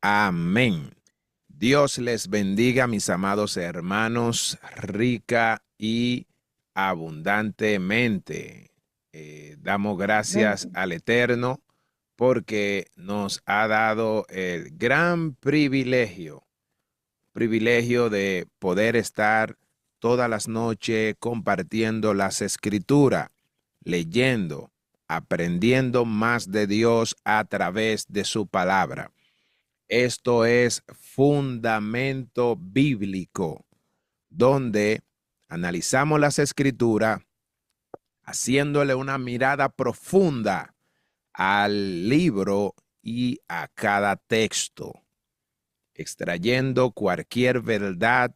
Amén. Dios les bendiga, mis amados hermanos, rica y abundantemente. Damos gracias al Eterno porque nos ha dado el gran privilegio de poder estar todas las noches compartiendo las escrituras, leyendo, aprendiendo más de Dios a través de su palabra. Esto es fundamento bíblico, donde analizamos las escrituras haciéndole una mirada profunda al libro y a cada texto, extrayendo cualquier verdad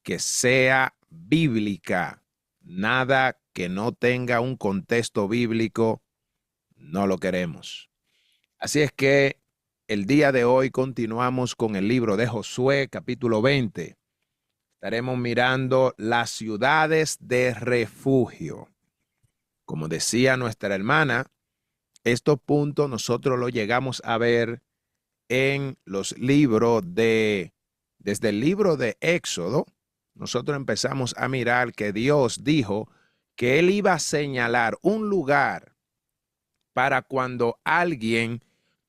que sea bíblica. Nada que no tenga un contexto bíblico, no lo queremos. Así es que el día de hoy continuamos con el libro de Josué, capítulo 20. Estaremos mirando las ciudades de refugio. Como decía nuestra hermana, estos puntos nosotros los llegamos a ver en los libros desde el libro de Éxodo. Nosotros empezamos a mirar que Dios dijo que Él iba a señalar un lugar para cuando alguien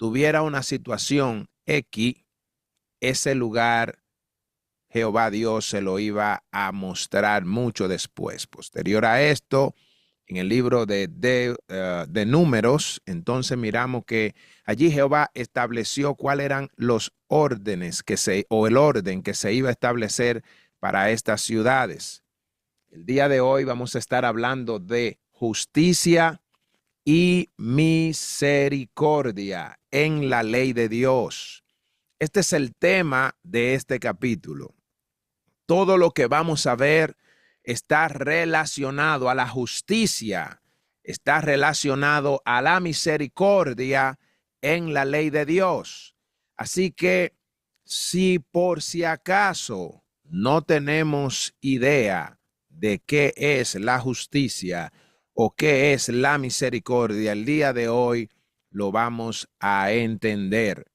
tuviera una situación X, ese lugar Jehová Dios se lo iba a mostrar mucho después. Posterior a esto, en el libro de Números, entonces miramos que allí Jehová estableció cuáles eran los órdenes o el orden que se iba a establecer para estas ciudades. El día de hoy vamos a estar hablando de justicia y misericordia en la ley de Dios. Este es el tema de este capítulo. Todo lo que vamos a ver está relacionado a la justicia, está relacionado a la misericordia en la ley de Dios. Así que si por si acaso no tenemos idea de qué es la justicia o qué es la misericordia, el día de hoy lo vamos a entender.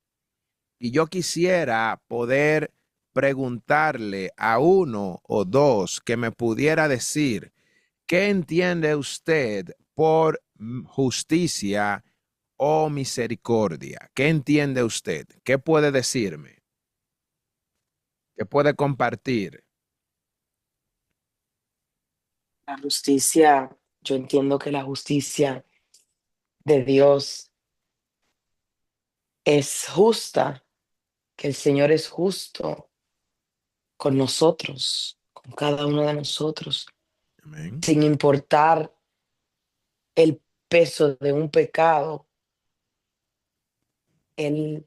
Y yo quisiera poder preguntarle a uno o dos que me pudiera decir, ¿qué entiende usted por justicia o misericordia? ¿Qué entiende usted? ¿Qué puede decirme? ¿Qué puede compartir? La justicia, yo entiendo que la justicia de Dios es justa, que el Señor es justo con nosotros, con cada uno de nosotros, Amén. sin importar el peso de un pecado. Él,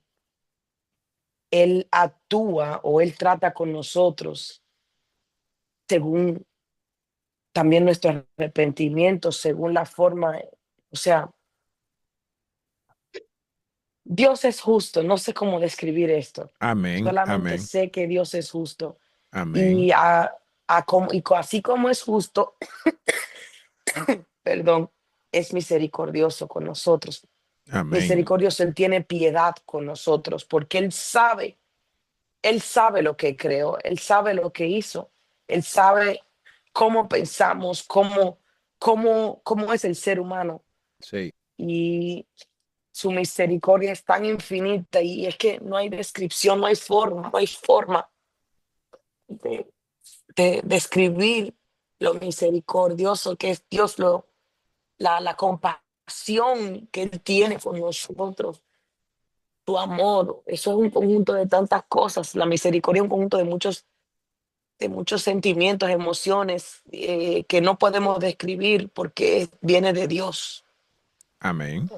él actúa o Él trata con nosotros según también nuestro arrepentimiento, según la forma, o sea, Dios es justo, no sé cómo describir esto, Amén. solamente Amén. sé que Dios es justo. Amén. Y, así como es justo, perdón, es misericordioso con nosotros. Amén. Misericordioso, Él tiene piedad con nosotros porque Él sabe lo que creó, Él sabe lo que hizo, Él sabe cómo pensamos, cómo es el ser humano. Sí. Y su misericordia es tan infinita y es que no hay descripción, no hay forma de, de describir lo misericordioso que es Dios, la compasión que Él tiene con nosotros, tu amor. Eso es un conjunto de tantas cosas. La misericordia es un conjunto de muchos sentimientos, emociones que no podemos describir porque viene de Dios. Amén.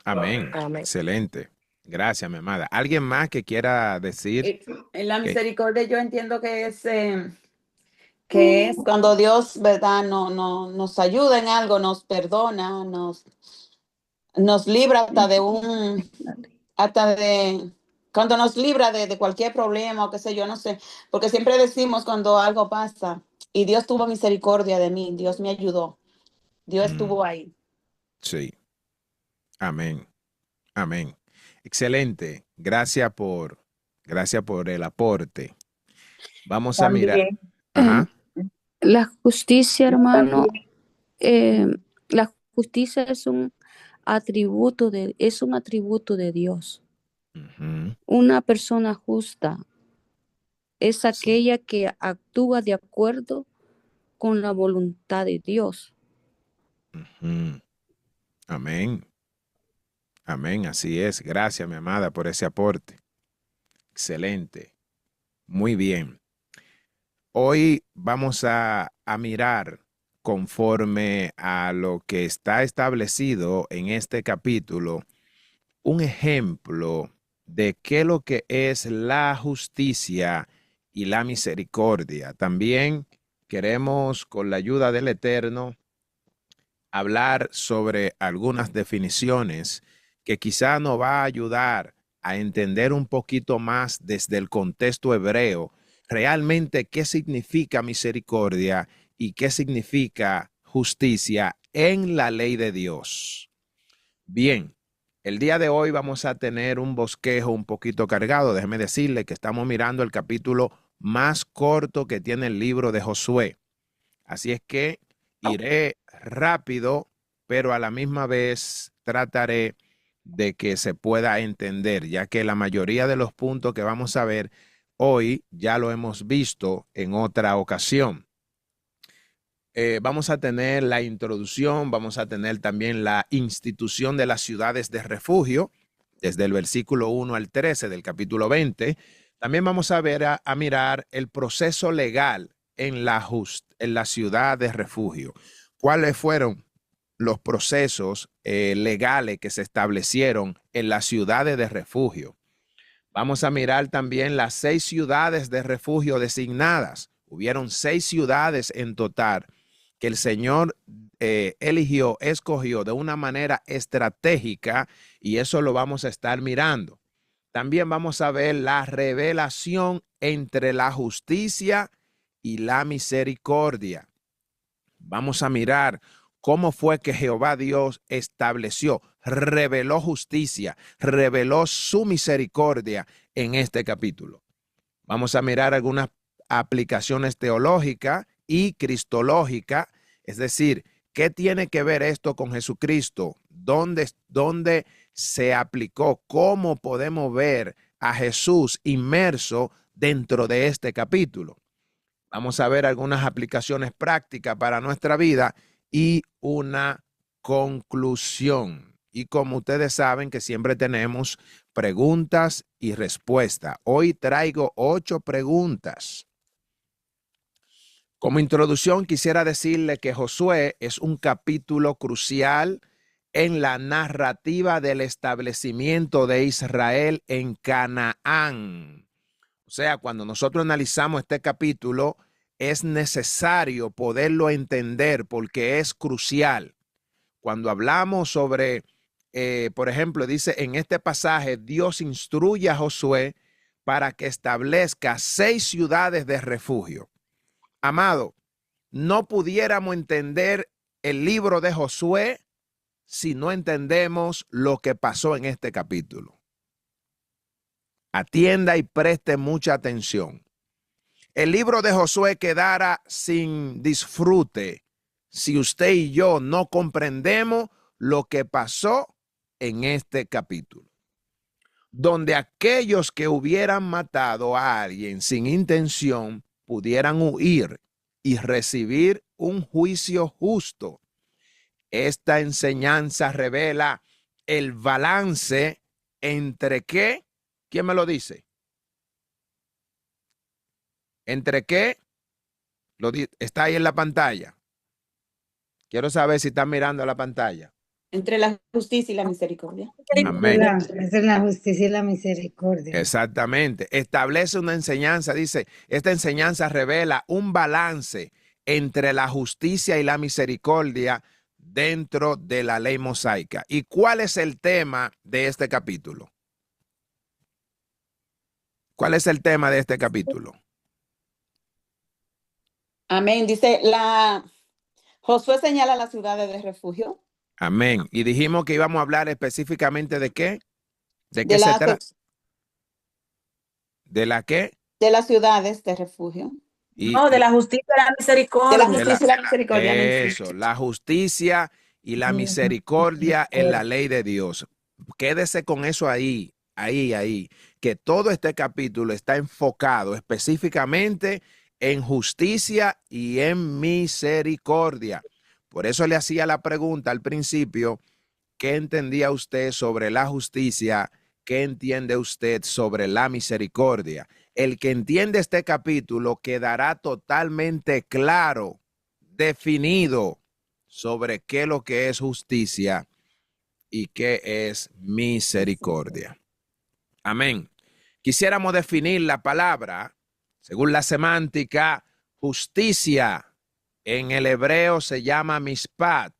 Amén. Amén. Excelente. Gracias, mi amada. ¿Alguien más que quiera decir En la que misericordia yo entiendo que es cuando Dios, ¿verdad? Nos ayuda en algo, nos perdona, nos libra hasta de, cuando nos libra de cualquier problema o qué sé yo, no sé, porque siempre decimos cuando algo pasa y Dios tuvo misericordia de mí, Dios me ayudó, Dios mm, estuvo ahí. sí? Amén. Amén. Excelente. Gracias por el aporte. Vamos a mirar. También, Eh, Ajá. la justicia, hermano, también, la justicia es un atributo de Dios. Ujú. Una persona justa es Sí. aquella que actúa de acuerdo con la voluntad de Dios. Ujú. Amén. Amén. Así es. Gracias, mi amada, por ese aporte. Excelente. Muy bien. Hoy vamos a mirar conforme a lo que está establecido en este capítulo, un ejemplo de qué lo que es la justicia y la misericordia. También queremos, con la ayuda del Eterno, hablar sobre algunas definiciones que quizá nos va a ayudar a entender un poquito más desde el contexto hebreo realmente qué significa misericordia y qué significa justicia en la ley de Dios. Bien, el día de hoy vamos a tener un bosquejo un poquito cargado. Déjeme decirle que estamos mirando el capítulo más corto que tiene el libro de Josué. Así es que iré rápido, pero a la misma vez trataré de que se pueda entender, ya que la mayoría de los puntos que vamos a ver hoy ya lo hemos visto en otra ocasión. Vamos a tener la introducción, vamos a tener también la institución de las ciudades de refugio, desde el versículo 1 al 13 del capítulo 20. También vamos a ver a mirar el proceso legal en la ciudad de refugio. ¿Cuáles fueron los procesos legales que se establecieron en las ciudades de refugio? Vamos a mirar también las 6 ciudades de refugio designadas. Hubieron 6 ciudades en total que el Señor escogió de una manera estratégica, y eso lo vamos a estar mirando. También vamos a ver la revelación entre la justicia y la misericordia. Vamos a mirar cómo fue que Jehová Dios estableció, reveló justicia, reveló su misericordia en este capítulo. Vamos a mirar algunas aplicaciones teológicas y cristológicas, es decir, ¿qué tiene que ver esto con Jesucristo? ¿Dónde se aplicó? ¿Cómo podemos ver a Jesús inmerso dentro de este capítulo? Vamos a ver algunas aplicaciones prácticas para nuestra vida y una conclusión. Y como ustedes saben que siempre tenemos preguntas y respuestas. Hoy traigo 8 preguntas. Como introducción quisiera decirle que Josué es un capítulo crucial en la narrativa del establecimiento de Israel en Canaán. O sea, cuando nosotros analizamos este capítulo, es necesario poderlo entender porque es crucial. Cuando hablamos sobre, por ejemplo, dice en este pasaje, Dios instruye a Josué para que establezca 6 ciudades de refugio. Amado, no pudiéramos entender el libro de Josué si no entendemos lo que pasó en este capítulo. Atienda y preste mucha atención. El libro de Josué quedará sin disfrute si usted y yo no comprendemos lo que pasó en este capítulo, donde aquellos que hubieran matado a alguien sin intención pudieran huir y recibir un juicio justo. Esta enseñanza revela el balance entre qué. ¿Quién me lo dice? ¿Entre qué? Está ahí en la pantalla. Quiero saber si están mirando la pantalla. Entre la justicia y la misericordia. Amén. Es la justicia y la misericordia. Exactamente. Establece una enseñanza, dice, esta enseñanza revela un balance entre la justicia y la misericordia dentro de la ley mosaica. ¿Y cuál es el tema de este capítulo? ¿Cuál es el tema de este capítulo? Amén. Dice, Josué señala las ciudades de refugio. Amén. Y dijimos que íbamos a hablar específicamente de qué. ¿De qué De se las, trata? ¿De la qué? de las ciudades de refugio. Y, No, de y la justicia y la De la misericordia. justicia y la misericordia. Amén. Sí. eso, la justicia y la misericordia en la ley de Dios. Quédese con eso ahí, que todo este capítulo está enfocado específicamente en justicia y en misericordia. Por eso le hacía la pregunta al principio, ¿qué entendía usted sobre la justicia? ¿Qué entiende usted sobre la misericordia? El que entiende este capítulo quedará totalmente claro, definido sobre qué es lo que es justicia y qué es misericordia. Amén. Quisiéramos definir la palabra, según la semántica, justicia. En el hebreo se llama mishpat.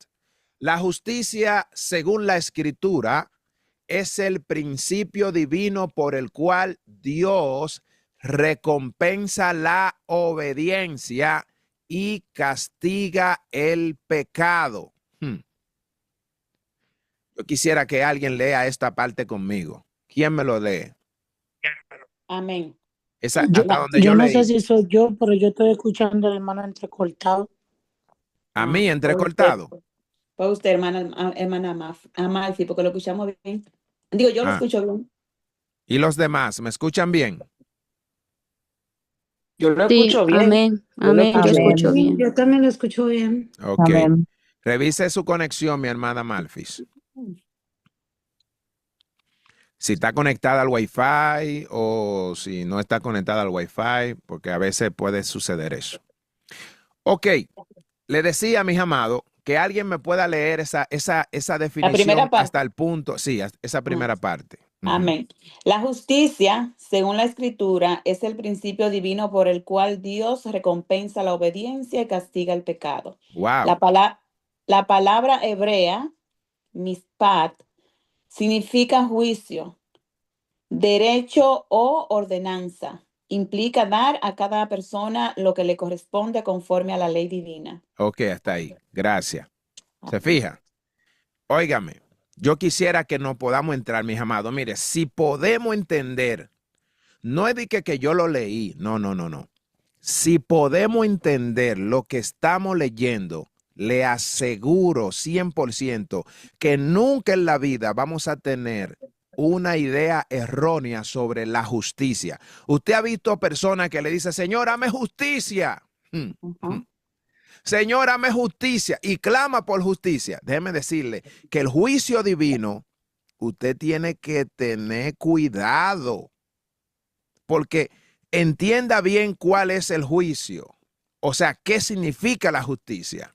La justicia, según la escritura, es el principio divino por el cual Dios recompensa la obediencia y castiga el pecado. Yo quisiera que alguien lea esta parte conmigo. ¿Quién me lo lee? Amén. Esa, Yo, hasta donde yo yo no leí. sé si soy yo, pero yo estoy escuchando al hermano entrecortado. A mí, Fue entrecortado. usted, hermana Amalfi, porque lo escuchamos bien. Digo, yo lo Ah. escucho bien. ¿Y los demás? ¿Me escuchan bien? Yo lo Sí, escucho bien. amén, Yo lo amén, yo escucho bien. escucho bien. Yo también lo escucho bien. Ok. Amén. Revise su conexión, mi hermana Malfis. Si está conectada al Wi-Fi o si no está conectada al Wi-Fi, porque a veces puede suceder eso. Ok. Le decía, mis amados, que alguien me pueda leer esa definición primera parte. hasta el punto. Sí, esa primera parte. Amén. La justicia, según la escritura, es el principio divino por el cual Dios recompensa la obediencia y castiga el pecado. Wow. La palabra hebrea, mishpat, significa juicio, derecho o ordenanza. Implica dar a cada persona lo que le corresponde conforme a la ley divina. Ok, hasta ahí. Gracias. ¿Se fija? Óigame, yo quisiera que nos podamos entrar, mis amados. Mire, si podemos entender, no es de que yo lo leí, no. Si podemos entender lo que estamos leyendo, le aseguro 100% que nunca en la vida vamos a tener una idea errónea sobre la justicia. Usted ha visto personas que le dicen, Señor, hame justicia. Señor, hame justicia y clama por justicia. Déjeme decirle que el juicio divino, usted tiene que tener cuidado, porque entienda bien cuál es el juicio. O sea, ¿qué significa la justicia?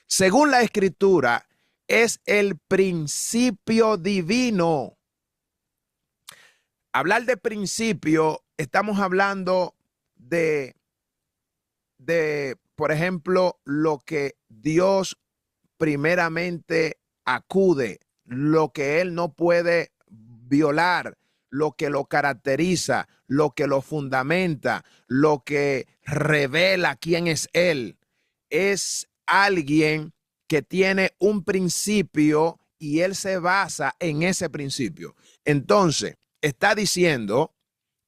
Según la escritura, es el principio divino. Hablar de principio, estamos hablando de, por ejemplo, lo que Dios primeramente acude, lo que Él no puede violar, lo que lo caracteriza, lo que lo fundamenta, lo que revela quién es Él. Es alguien que tiene un principio y Él se basa en ese principio. Entonces, está diciendo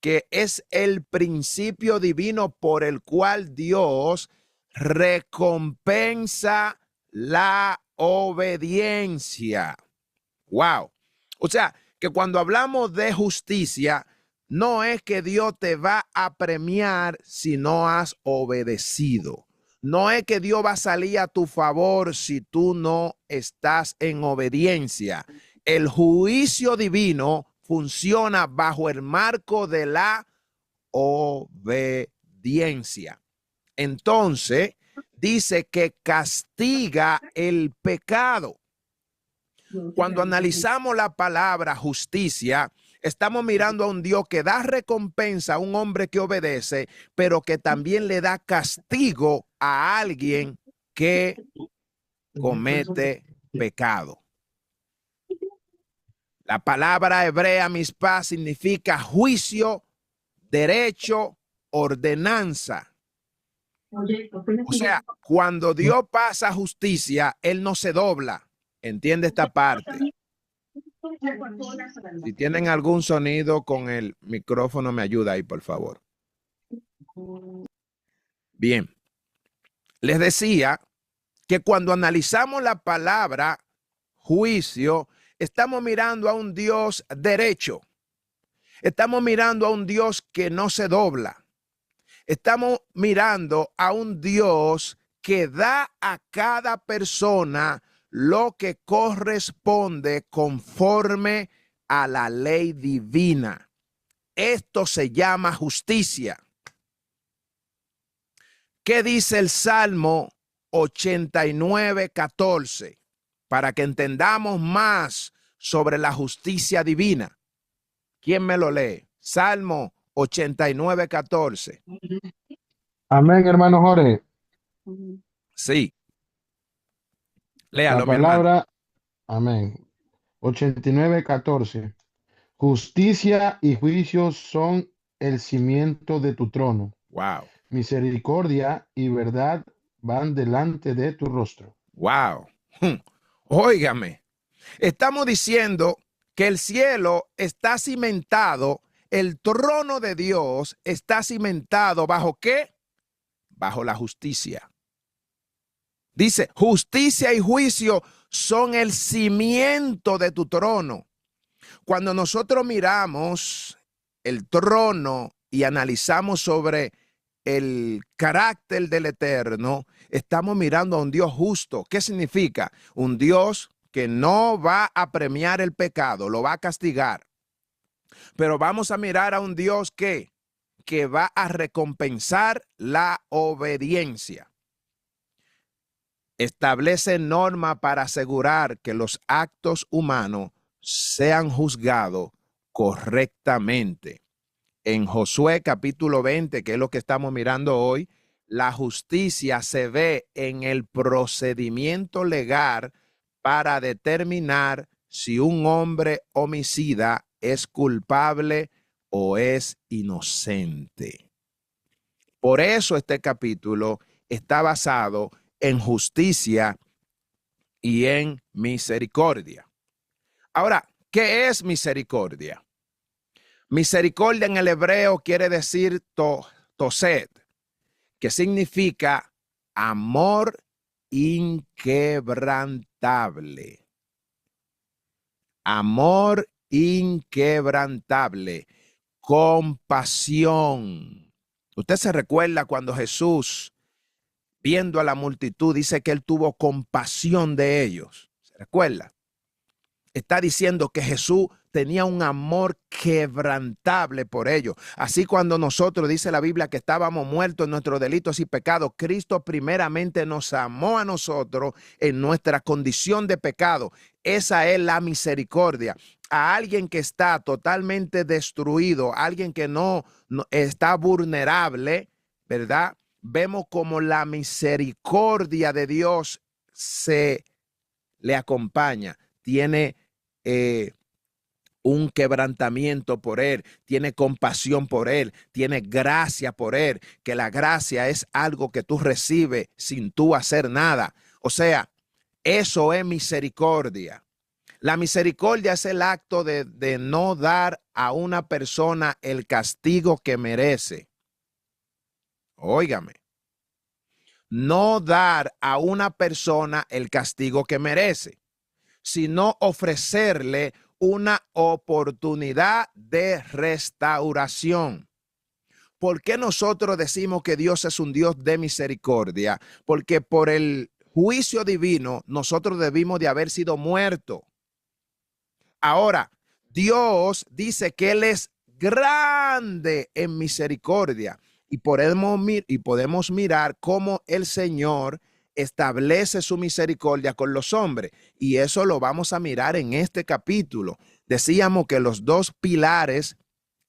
que es el principio divino por el cual Dios recompensa la obediencia. Wow. O sea, que cuando hablamos de justicia, no es que Dios te va a premiar si no has obedecido. No es que Dios va a salir a tu favor si tú no estás en obediencia. El juicio divino funciona bajo el marco de la obediencia. Entonces, dice que castiga el pecado. Cuando analizamos la palabra justicia, estamos mirando a un Dios que da recompensa a un hombre que obedece, pero que también le da castigo a alguien que comete pecado. La palabra hebrea mishpat significa juicio, derecho, ordenanza. O sea, cuando Dios pasa justicia, Él no se dobla. ¿Entiende esta parte? Si tienen algún sonido con el micrófono, me ayuda ahí, por favor. Bien. Les decía que cuando analizamos la palabra juicio, estamos mirando a un Dios derecho. Estamos mirando a un Dios que no se dobla. Estamos mirando a un Dios que da a cada persona lo que corresponde conforme a la ley divina. Esto se llama justicia. ¿Qué dice el Salmo 89:14? Para que entendamos más sobre la justicia divina. ¿Quién me lo lee? Salmo 89:14. Amén, hermano Jorge. Sí. La Léalo, mi hermano. palabra, amén. 89:14. Justicia y juicio son el cimiento de tu trono. Wow. Misericordia y verdad van delante de tu rostro. Wow. Óigame. Estamos diciendo que el cielo está cimentado, el trono de Dios está cimentado ¿bajo qué? Bajo la justicia. Dice, justicia y juicio son el cimiento de tu trono. Cuando nosotros miramos el trono y analizamos sobre el carácter del Eterno, estamos mirando a un Dios justo. ¿Qué significa? Un Dios que no va a premiar el pecado, lo va a castigar. Pero vamos a mirar a un Dios que va a recompensar la obediencia. Establece normas para asegurar que los actos humanos sean juzgados correctamente. En Josué capítulo 20, que es lo que estamos mirando hoy, la justicia se ve en el procedimiento legal para determinar si un hombre homicida es culpable o es inocente. Por eso este capítulo está basado en justicia y en misericordia. Ahora, ¿qué es misericordia? Misericordia en el hebreo quiere decir tosed, que significa amor inquebrantable. Amor inquebrantable. Compasión. Usted se recuerda cuando Jesús, viendo a la multitud, dice que él tuvo compasión de ellos. ¿Se recuerda? Está diciendo que Jesús tenía un amor quebrantable por ellos. Así cuando nosotros, dice la Biblia, que estábamos muertos en nuestros delitos y pecados, Cristo primeramente nos amó a nosotros en nuestra condición de pecado. Esa es la misericordia. A alguien que está totalmente destruido, alguien que no está vulnerable, ¿verdad? Vemos como la misericordia de Dios se le acompaña. Tiene un quebrantamiento por él, tiene compasión por él, tiene gracia por él, que la gracia es algo que tú recibes sin tú hacer nada. O sea, eso es misericordia. La misericordia es el acto de no dar a una persona el castigo que merece. Óigame. No dar a una persona el castigo que merece, sino ofrecerle una oportunidad de restauración. ¿Por qué nosotros decimos que Dios es un Dios de misericordia? Porque por el juicio divino nosotros debimos de haber sido muertos. Ahora, Dios dice que Él es grande en misericordia y podemos mirar cómo el Señor establece su misericordia con los hombres, y eso lo vamos a mirar en este capítulo. Decíamos que los dos pilares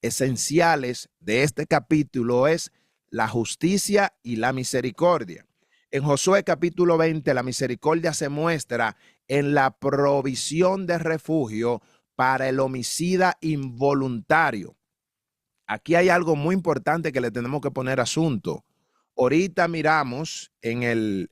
esenciales de este capítulo es la justicia y la misericordia. En Josué capítulo 20, la misericordia se muestra en la provisión de refugio para el homicida involuntario. Aquí hay algo muy importante que le tenemos que poner asunto. Ahorita miramos en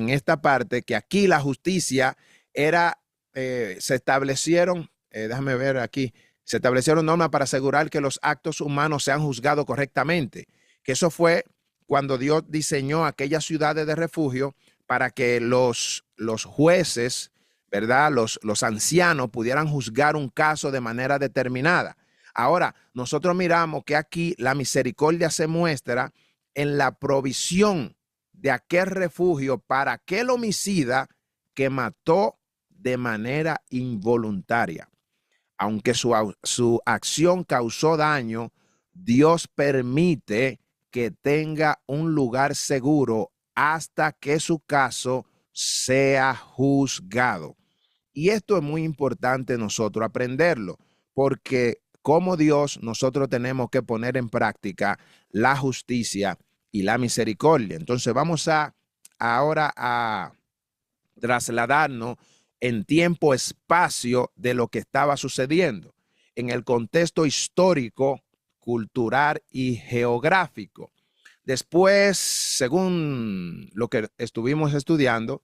esta parte que aquí la justicia era, se establecieron déjame ver aquí, se establecieron normas para asegurar que los actos humanos sean juzgados correctamente, que eso fue cuando Dios diseñó aquellas ciudades de refugio para que los jueces, ¿verdad? Los ancianos pudieran juzgar un caso de manera determinada. Ahora, nosotros miramos que aquí la misericordia se muestra en la provisión de aquel refugio para aquel homicida que mató de manera involuntaria. Aunque su acción causó daño, Dios permite que tenga un lugar seguro hasta que su caso sea juzgado. Y esto es muy importante nosotros aprenderlo, porque como Dios nosotros tenemos que poner en práctica la justicia y la misericordia. Entonces vamos ahora a trasladarnos en tiempo, espacio de lo que estaba sucediendo, en el contexto histórico, cultural y geográfico. Después, según lo que estuvimos estudiando,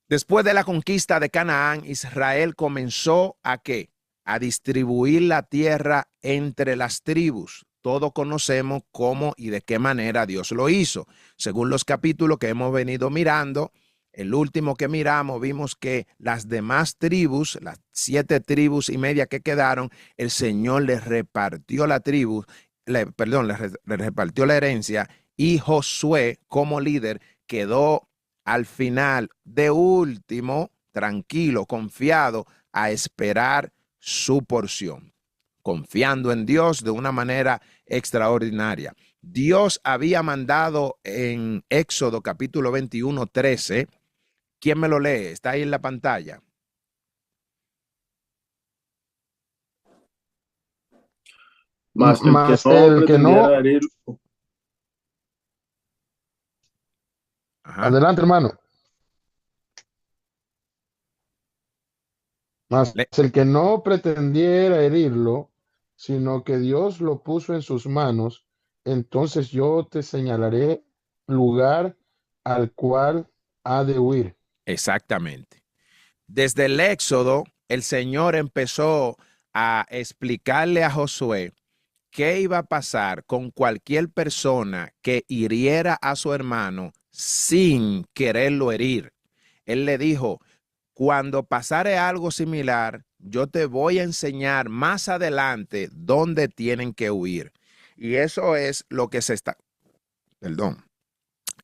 después de la conquista de Canaán, Israel comenzó ¿a qué? A distribuir la tierra entre las tribus. Todos conocemos cómo y de qué manera Dios lo hizo. Según los capítulos que hemos venido mirando, el último que miramos, vimos que las demás tribus, las 7 tribus y media que quedaron, el Señor les repartió la tribu, les repartió la herencia, y Josué, como líder, quedó al final de último, tranquilo, confiado, a esperar su porción, confiando en Dios de una manera extraordinaria. Dios había mandado en Éxodo capítulo 21, 13. ¿Quién me lo lee? Está ahí en la pantalla. Mas el Mas que no el que no, pretendiera herir, Ajá. adelante, hermano. Mas Le- el que no pretendiera herirlo, sino que Dios lo puso en sus manos, entonces yo te señalaré lugar al cual ha de huir. Exactamente. Desde el Éxodo, el Señor empezó a explicarle a Josué qué iba a pasar con cualquier persona que hiriera a su hermano sin quererlo herir. Él le dijo, cuando pasare algo similar, yo te voy a enseñar más adelante dónde tienen que huir. Y eso es lo que se está, perdón,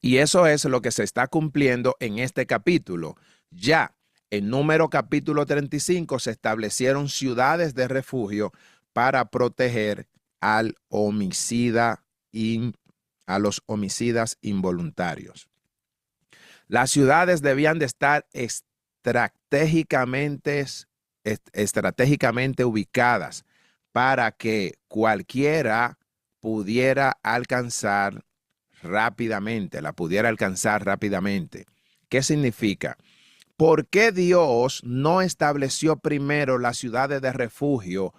y eso es lo que se está cumpliendo en este capítulo. Ya en Número capítulo 35 se establecieron ciudades de refugio para proteger al homicida y a los homicidas involuntarios. Las ciudades debían de estar estratégicamente ubicadas para que cualquiera pudiera alcanzar rápidamente, la pudiera alcanzar rápidamente. ¿Qué significa? ¿Por qué Dios no estableció primero las ciudades de refugio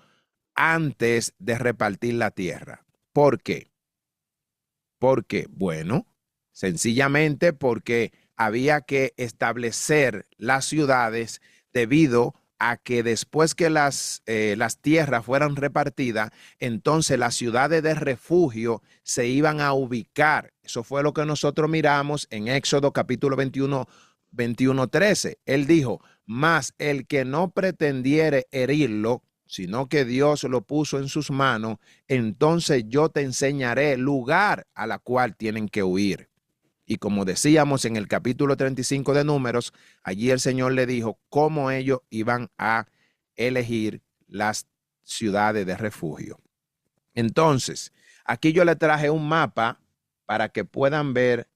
antes de repartir la tierra? ¿Por qué? Porque, bueno, sencillamente porque había que establecer las ciudades debido a que después que las tierras fueran repartidas, entonces las ciudades de refugio se iban a ubicar. Eso fue lo que nosotros miramos en Éxodo capítulo 21, 13. Él dijo, mas el que no pretendiere herirlo, sino que Dios lo puso en sus manos, entonces yo te enseñaré lugar a la cual tienen que huir. Y como decíamos en el capítulo 35 de Números, allí el Señor le dijo cómo ellos iban a elegir las ciudades de refugio. Entonces, aquí yo le traje un mapa para que puedan ver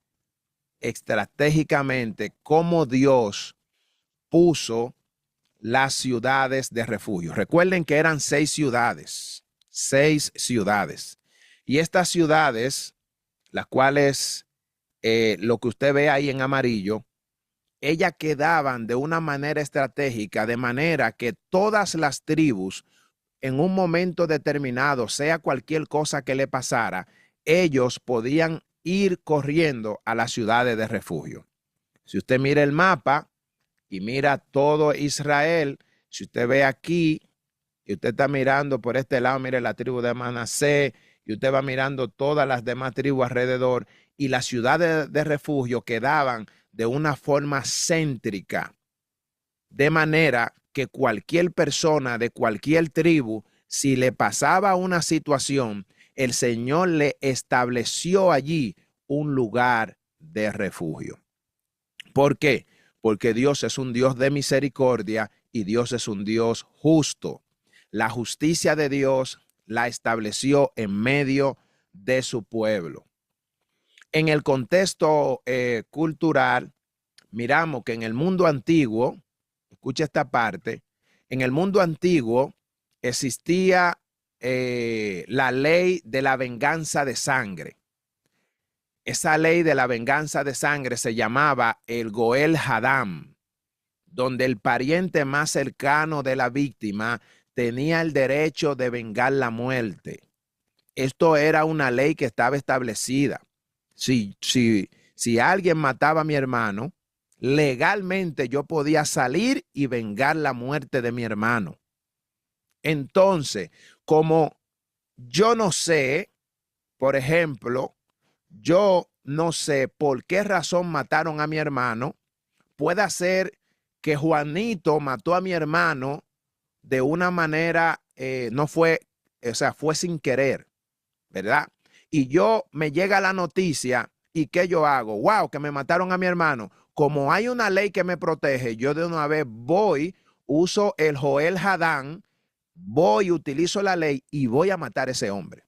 estratégicamente cómo Dios puso las ciudades de refugio. Recuerden que eran 6 ciudades. Y estas ciudades, las cuales lo que usted ve ahí en amarillo, ellas quedaban de una manera estratégica, de manera que todas las tribus, en un momento determinado, sea cualquier cosa que le pasara, ellos podían ir corriendo a las ciudades de refugio. Si usted mira el mapa y mira todo Israel, Si usted ve aquí, y usted está mirando por este lado, mire la tribu de Manasés, y usted va mirando todas las demás tribus alrededor, y las ciudades de refugio quedaban de una forma céntrica, de manera que cualquier persona de cualquier tribu, si le pasaba una situación, el Señor le estableció allí un lugar de refugio. ¿Por qué? Porque Dios es un Dios de misericordia y Dios es un Dios justo. La justicia de Dios la estableció en medio de su pueblo. En el contexto cultural, miramos que en el mundo antiguo, escucha esta parte, en el mundo antiguo existía la ley de la venganza de sangre. Esa ley de la venganza de sangre se llamaba el Goel Hadam, donde el pariente más cercano de la víctima tenía el derecho de vengar la muerte. Esto era una ley que estaba establecida. Si alguien mataba a mi hermano, legalmente yo podía salir y vengar la muerte de mi hermano. Entonces, como yo no sé, por ejemplo, yo no sé por qué razón mataron a mi hermano, puede ser que Juanito mató a mi hermano de una manera, no fue, o sea, fue sin querer, ¿verdad? Y yo me llega la noticia y ¿qué yo hago? Wow, que me mataron a mi hermano. Como hay una ley que me protege, yo de una vez voy, uso el Joel Hadán, voy, utilizo la ley y voy a matar a ese hombre.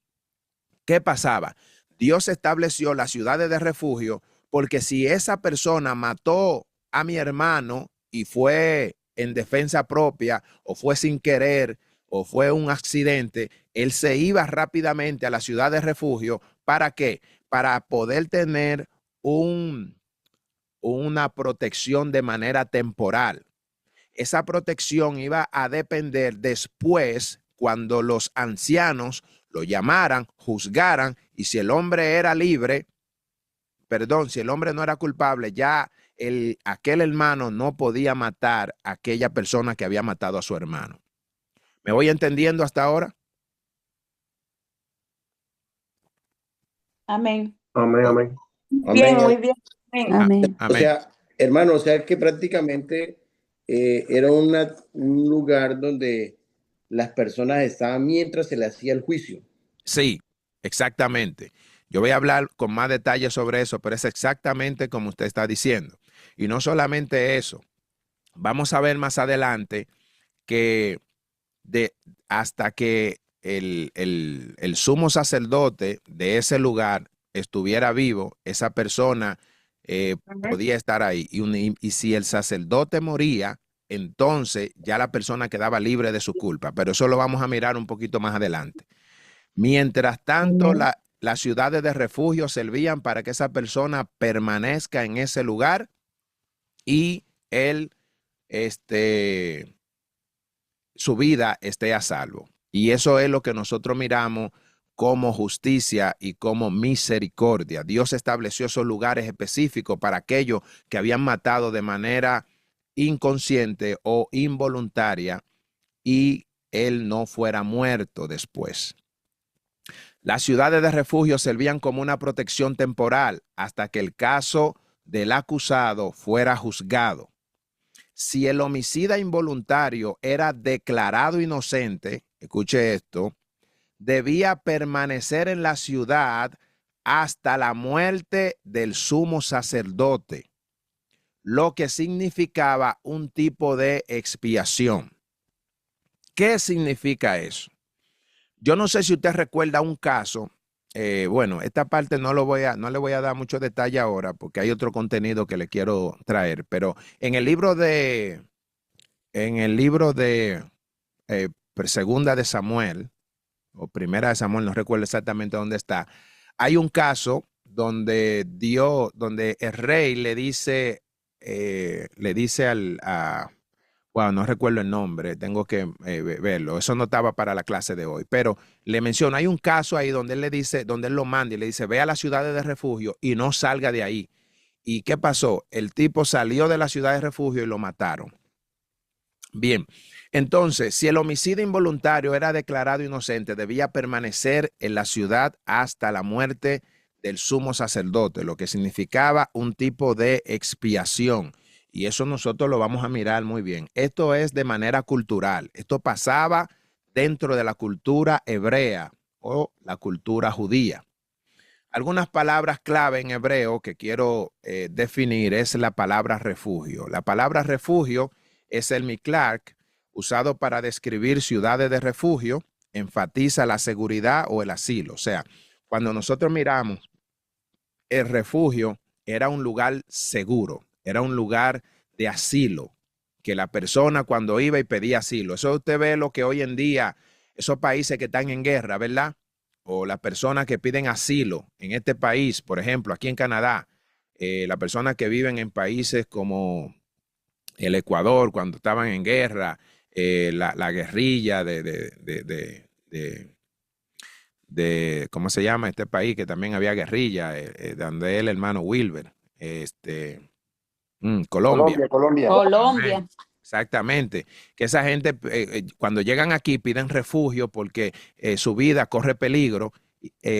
¿Qué pasaba? Dios estableció las ciudades de refugio porque si esa persona mató a mi hermano y fue en defensa propia o fue sin querer o fue un accidente, él se iba rápidamente a la ciudad de refugio. ¿Para qué? Para poder tener una protección de manera temporal. Esa protección iba a depender después cuando los ancianos lo llamaran, juzgaran, y si el hombre era libre, perdón, si el hombre no era culpable, ya aquel hermano no podía matar a aquella persona que había matado a su hermano. ¿Me voy entendiendo hasta ahora? Amén. Amén, amén. Bien, Amén. muy bien. Amén. Amén. O Amén. sea, hermano, o sea que prácticamente era un lugar donde las personas estaban mientras se le hacía el juicio. Sí, exactamente. Yo voy a hablar con más detalles sobre eso, pero es exactamente como usted está diciendo. Y no solamente eso, vamos a ver más adelante que hasta que el sumo sacerdote de ese lugar estuviera vivo, esa persona podía estar ahí. Y si el sacerdote moría, entonces ya la persona quedaba libre de su culpa. Pero eso lo vamos a mirar un poquito más adelante. Mientras tanto, las ciudades de refugio servían para que esa persona permanezca en ese lugar y su vida esté a salvo. Y eso es lo que nosotros miramos como justicia y como misericordia. Dios estableció esos lugares específicos para aquellos que habían matado de manera inconsciente o involuntaria y él no fuera muerto después. Las ciudades de refugio servían como una protección temporal hasta que el caso del acusado fuera juzgado. Si el homicida involuntario era declarado inocente, escuche esto, debía permanecer en la ciudad hasta la muerte del sumo sacerdote, lo que significaba un tipo de expiación. ¿Qué significa eso? Yo no sé si usted recuerda un caso, bueno, esta parte no le voy a dar mucho detalle ahora porque hay otro contenido que le quiero traer, pero en el libro de Segunda de Samuel o Primera de Samuel, no recuerdo exactamente dónde está, hay un caso donde el rey le dice wow, no recuerdo el nombre, tengo que verlo. Eso no estaba para la clase de hoy, pero le menciono, hay un caso ahí donde él le dice, donde él lo manda y le dice, ve a las ciudades de refugio y no salga de ahí. ¿Y qué pasó? El tipo salió de la ciudad de refugio y lo mataron. Bien, Entonces, si el homicidio involuntario era declarado inocente, debía permanecer en la ciudad hasta la muerte del sumo sacerdote, lo que significaba un tipo de expiación. Y eso nosotros lo vamos a mirar muy bien. Esto es de manera cultural. Esto pasaba dentro de la cultura hebrea o la cultura judía. Algunas palabras clave en hebreo que quiero definir es la palabra refugio. La palabra refugio es el miklat, usado para describir ciudades de refugio, enfatiza la seguridad o el asilo. O sea, cuando nosotros miramos el refugio, era un lugar seguro, era un lugar de asilo, que la persona cuando iba y pedía asilo. Eso usted ve lo que hoy en día, esos países que están en guerra, ¿verdad? O las personas que piden asilo en este país, por ejemplo, aquí en Canadá, las personas que viven en países como el Ecuador, cuando estaban en guerra, la guerrilla ¿cómo se llama este país? Que también había guerrilla, donde el hermano Wilber, Colombia. Colombia. Exactamente, que esa gente cuando llegan aquí piden refugio porque su vida corre peligro.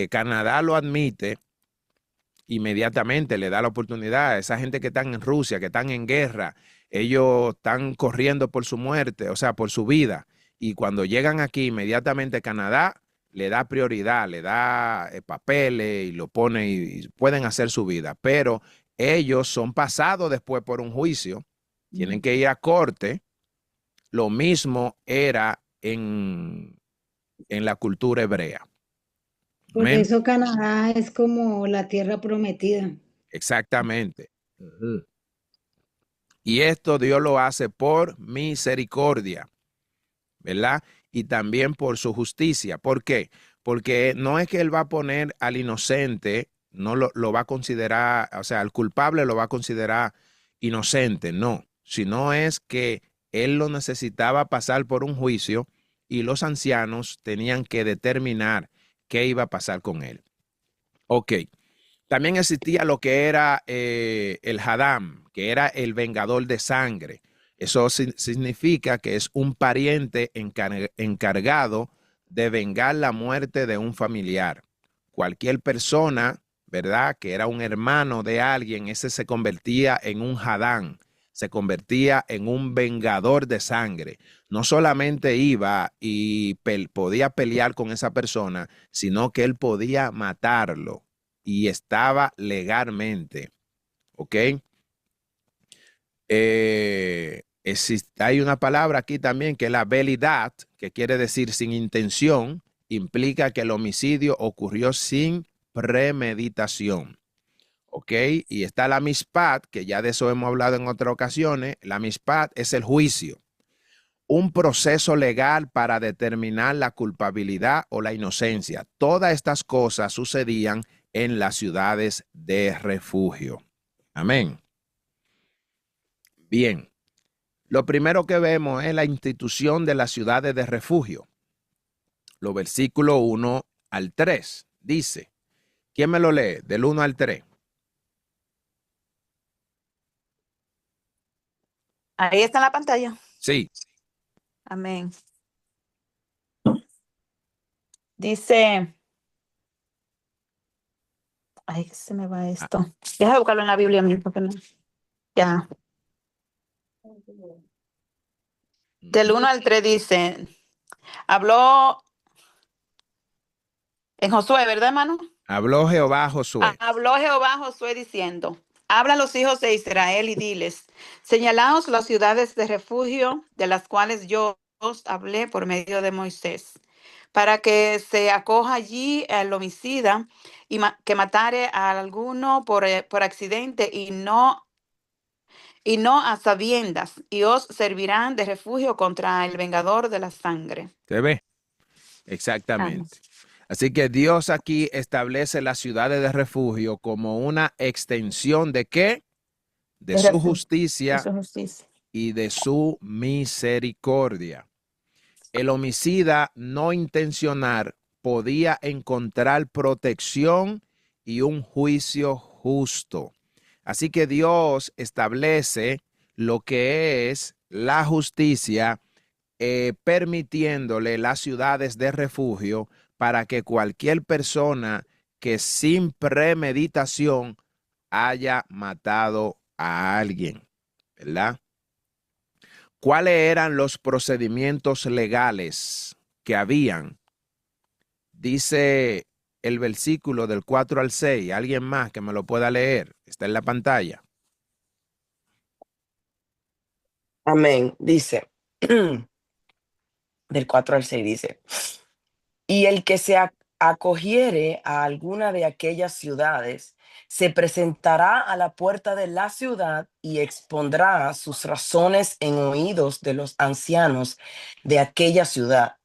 Canadá lo admite inmediatamente, le da la oportunidad a esa gente que están en Rusia, que están en guerra, ellos están corriendo por su muerte, o sea, por su vida. Y cuando llegan aquí, inmediatamente Canadá le da prioridad, le da papeles y lo pone y pueden hacer su vida. Pero ellos son pasados después por un juicio, tienen que ir a corte. Lo mismo era en la cultura hebrea. Por Amén. eso Canadá es como la tierra prometida. Exactamente. Y esto Dios lo hace por misericordia, ¿verdad? Y también por su justicia. ¿Por qué? Porque no es que Él va a poner al inocente, no lo va a considerar, o sea, al culpable lo va a considerar inocente, no. Sino es que Él lo necesitaba pasar por un juicio y los ancianos tenían que determinar qué iba a pasar con él. Ok. También existía lo que era el Hadam, que era el vengador de sangre. Eso significa que es un pariente encargado de vengar la muerte de un familiar. Cualquier persona, ¿verdad?, que era un hermano de alguien, ese se convertía en un Hadam, se convertía en un vengador de sangre. No solamente iba y podía pelear con esa persona, sino que él podía matarlo. Y estaba legalmente, ¿ok? Hay una palabra aquí también que es la belidad, que quiere decir sin intención, implica que el homicidio ocurrió sin premeditación, ¿ok? Y está la mishpat, que ya de eso hemos hablado en otras ocasiones. La mishpat es el juicio, un proceso legal para determinar la culpabilidad o la inocencia. Todas estas cosas sucedían en las ciudades de refugio. Amén. Bien, lo primero que vemos es la institución de las ciudades de refugio. Los versículos 1 al 3 dice, ¿quién me lo lee? Del 1 al 3. Ahí está en la pantalla. Sí. Amén. Dice, ay, se me va esto. Deja de buscarlo en la Biblia mismo, porque no. Ya. Del 1 al 3 dice, habló en Josué, ¿verdad, hermano? Habló Jehová a Josué. Habló Jehová a Josué diciendo, habla a los hijos de Israel y diles, señalaos las ciudades de refugio de las cuales yo os hablé por medio de Moisés, para que se acoja allí el homicida y que matare a alguno por accidente y no a sabiendas, y os servirán de refugio contra el vengador de la sangre. ¿Se ve? Exactamente. Así que Dios aquí establece las ciudades de refugio como una extensión ¿de qué? De su justicia y de su misericordia. El homicida no intencional podía encontrar protección y un juicio justo. Así que Dios establece lo que es la justicia permitiéndole las ciudades de refugio para que cualquier persona que sin premeditación haya matado a alguien, ¿verdad? ¿Cuáles eran los procedimientos legales que habían? Dice el versículo del 4 al 6. ¿Alguien más que me lo pueda leer? Está en la pantalla. Amén. Dice, del 4 al 6 dice, y el que se acogiere a alguna de aquellas ciudades, se presentará a la puerta de la ciudad y expondrá sus razones en oídos de los ancianos de aquella ciudad.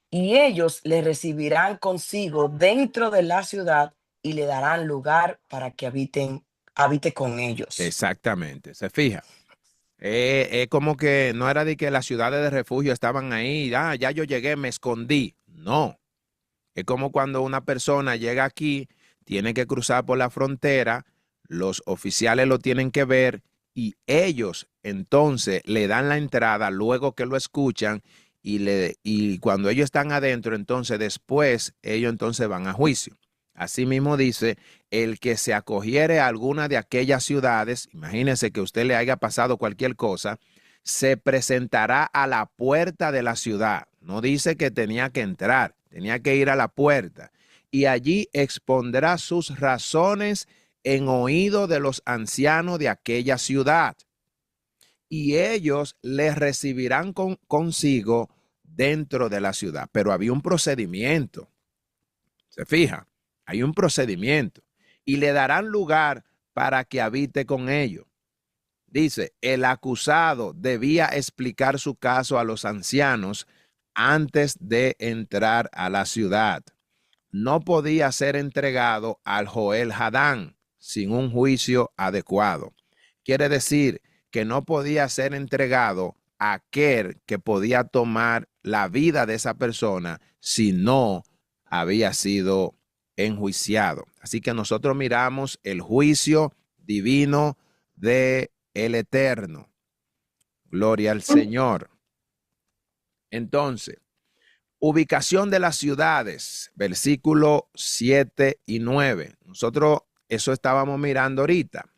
Y ellos le recibirán consigo dentro de la ciudad y le darán lugar para que habite con ellos. Exactamente, se fija. Es como que no era de que las ciudades de refugio estaban ahí, ya yo llegué, me escondí. No, es como cuando una persona llega aquí, tiene que cruzar por la frontera, los oficiales lo tienen que ver y ellos entonces le dan la entrada luego que lo escuchan y cuando ellos están adentro, entonces después ellos entonces van a juicio. Asimismo dice, el que se acogiere a alguna de aquellas ciudades, imagínense que usted le haya pasado cualquier cosa, se presentará a la puerta de la ciudad. No dice que tenía que entrar, tenía que ir a la puerta. Y allí expondrá sus razones en oído de los ancianos de aquella ciudad. Y ellos le recibirán consigo dentro de la ciudad. Pero había un procedimiento. ¿Se fija? Hay un procedimiento. Y le darán lugar para que habite con ellos. Dice, el acusado debía explicar su caso a los ancianos antes de entrar a la ciudad. No podía ser entregado al Joel Hadán sin un juicio adecuado. Quiere decir que no podía ser entregado a aquel que podía tomar la vida de esa persona si no había sido enjuiciado. Así que nosotros miramos el juicio divino de el Eterno. Gloria al Señor. Entonces, ubicación de las ciudades, versículo 7 y 9. Nosotros eso estábamos mirando ahorita.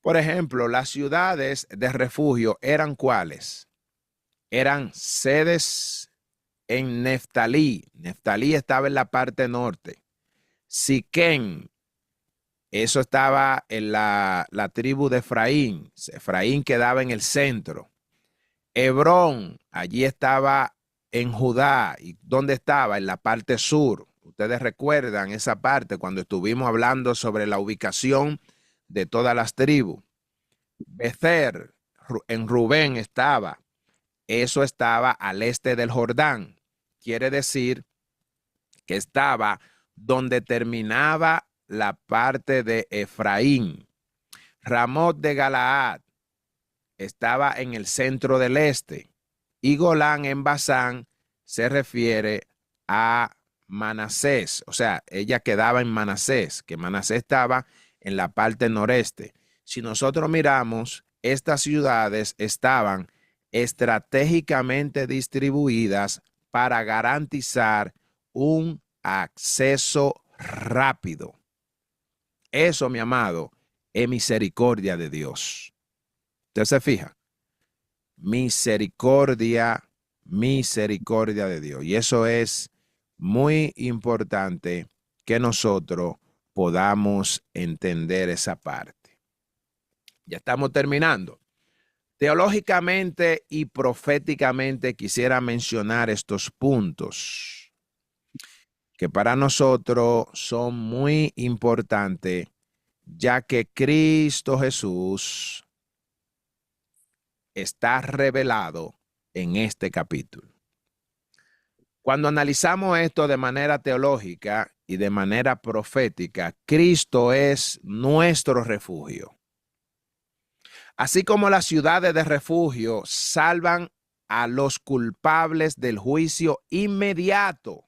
Por ejemplo, las ciudades de refugio eran ¿cuáles? Eran sedes en Neftalí. Neftalí estaba en la parte norte. Siquén, eso estaba en la tribu de Efraín. Efraín quedaba en el centro. Hebrón, allí estaba en Judá. ¿Y dónde estaba? En la parte sur. Ustedes recuerdan esa parte cuando estuvimos hablando sobre la ubicación de todas las tribus. Bezer, en Rubén estaba. Eso estaba al este del Jordán. Quiere decir que estaba donde terminaba la parte de Efraín. Ramot de Galaad estaba en el centro del este. Y Golán en Basán se refiere a Manasés. O sea, ella quedaba en Manasés, que Manasés estaba en la parte noreste. Si nosotros miramos, estas ciudades estaban estratégicamente distribuidas para garantizar un acceso rápido. Eso, mi amado, es misericordia de Dios. ¿Usted se fija? Misericordia de Dios. Y eso es muy importante que nosotros podamos entender esa parte. Ya estamos terminando. Teológicamente y proféticamente quisiera mencionar estos puntos que para nosotros son muy importantes, ya que Cristo Jesús está revelado en este capítulo. Cuando analizamos esto de manera teológica y de manera profética, Cristo es nuestro refugio. Así como las ciudades de refugio salvan a los culpables del juicio inmediato.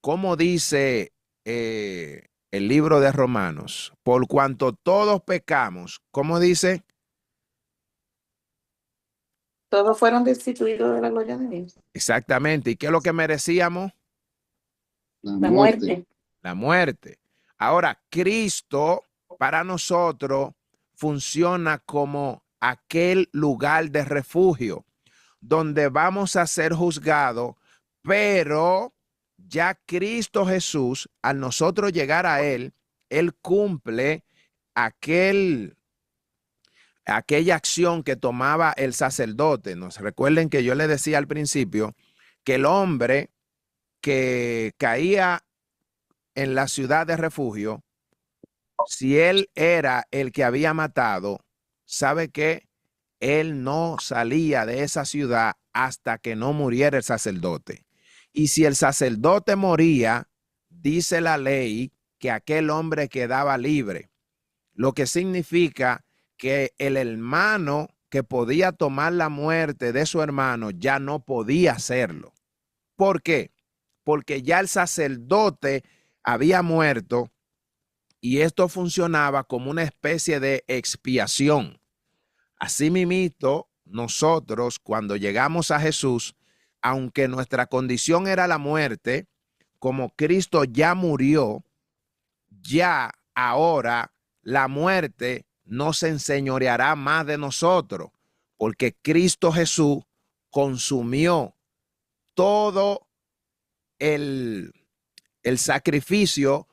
Como dice el libro de Romanos, por cuanto todos pecamos, ¿cómo dice? Todos fueron destituidos de la gloria de Dios. Exactamente. ¿Y qué es lo que merecíamos? La muerte. La muerte. Ahora, Cristo para nosotros funciona como aquel lugar de refugio donde vamos a ser juzgados, pero ya Cristo Jesús, al nosotros llegar a Él cumple aquella acción que tomaba el sacerdote. Nos recuerden que yo le decía al principio que el hombre que caía en la ciudad de refugio, si él era el que había matado, ¿sabe qué? Él no salía de esa ciudad hasta que no muriera el sacerdote. Y si el sacerdote moría, dice la ley que aquel hombre quedaba libre, lo que significa que el hermano que podía tomar la muerte de su hermano ya no podía hacerlo. ¿Por qué? Porque ya el sacerdote había muerto y esto funcionaba como una especie de expiación. Asimismo, nosotros cuando llegamos a Jesús, aunque nuestra condición era la muerte, como Cristo ya murió, ya ahora la muerte no se enseñoreará más de nosotros, porque Cristo Jesús consumió todo el sacrificio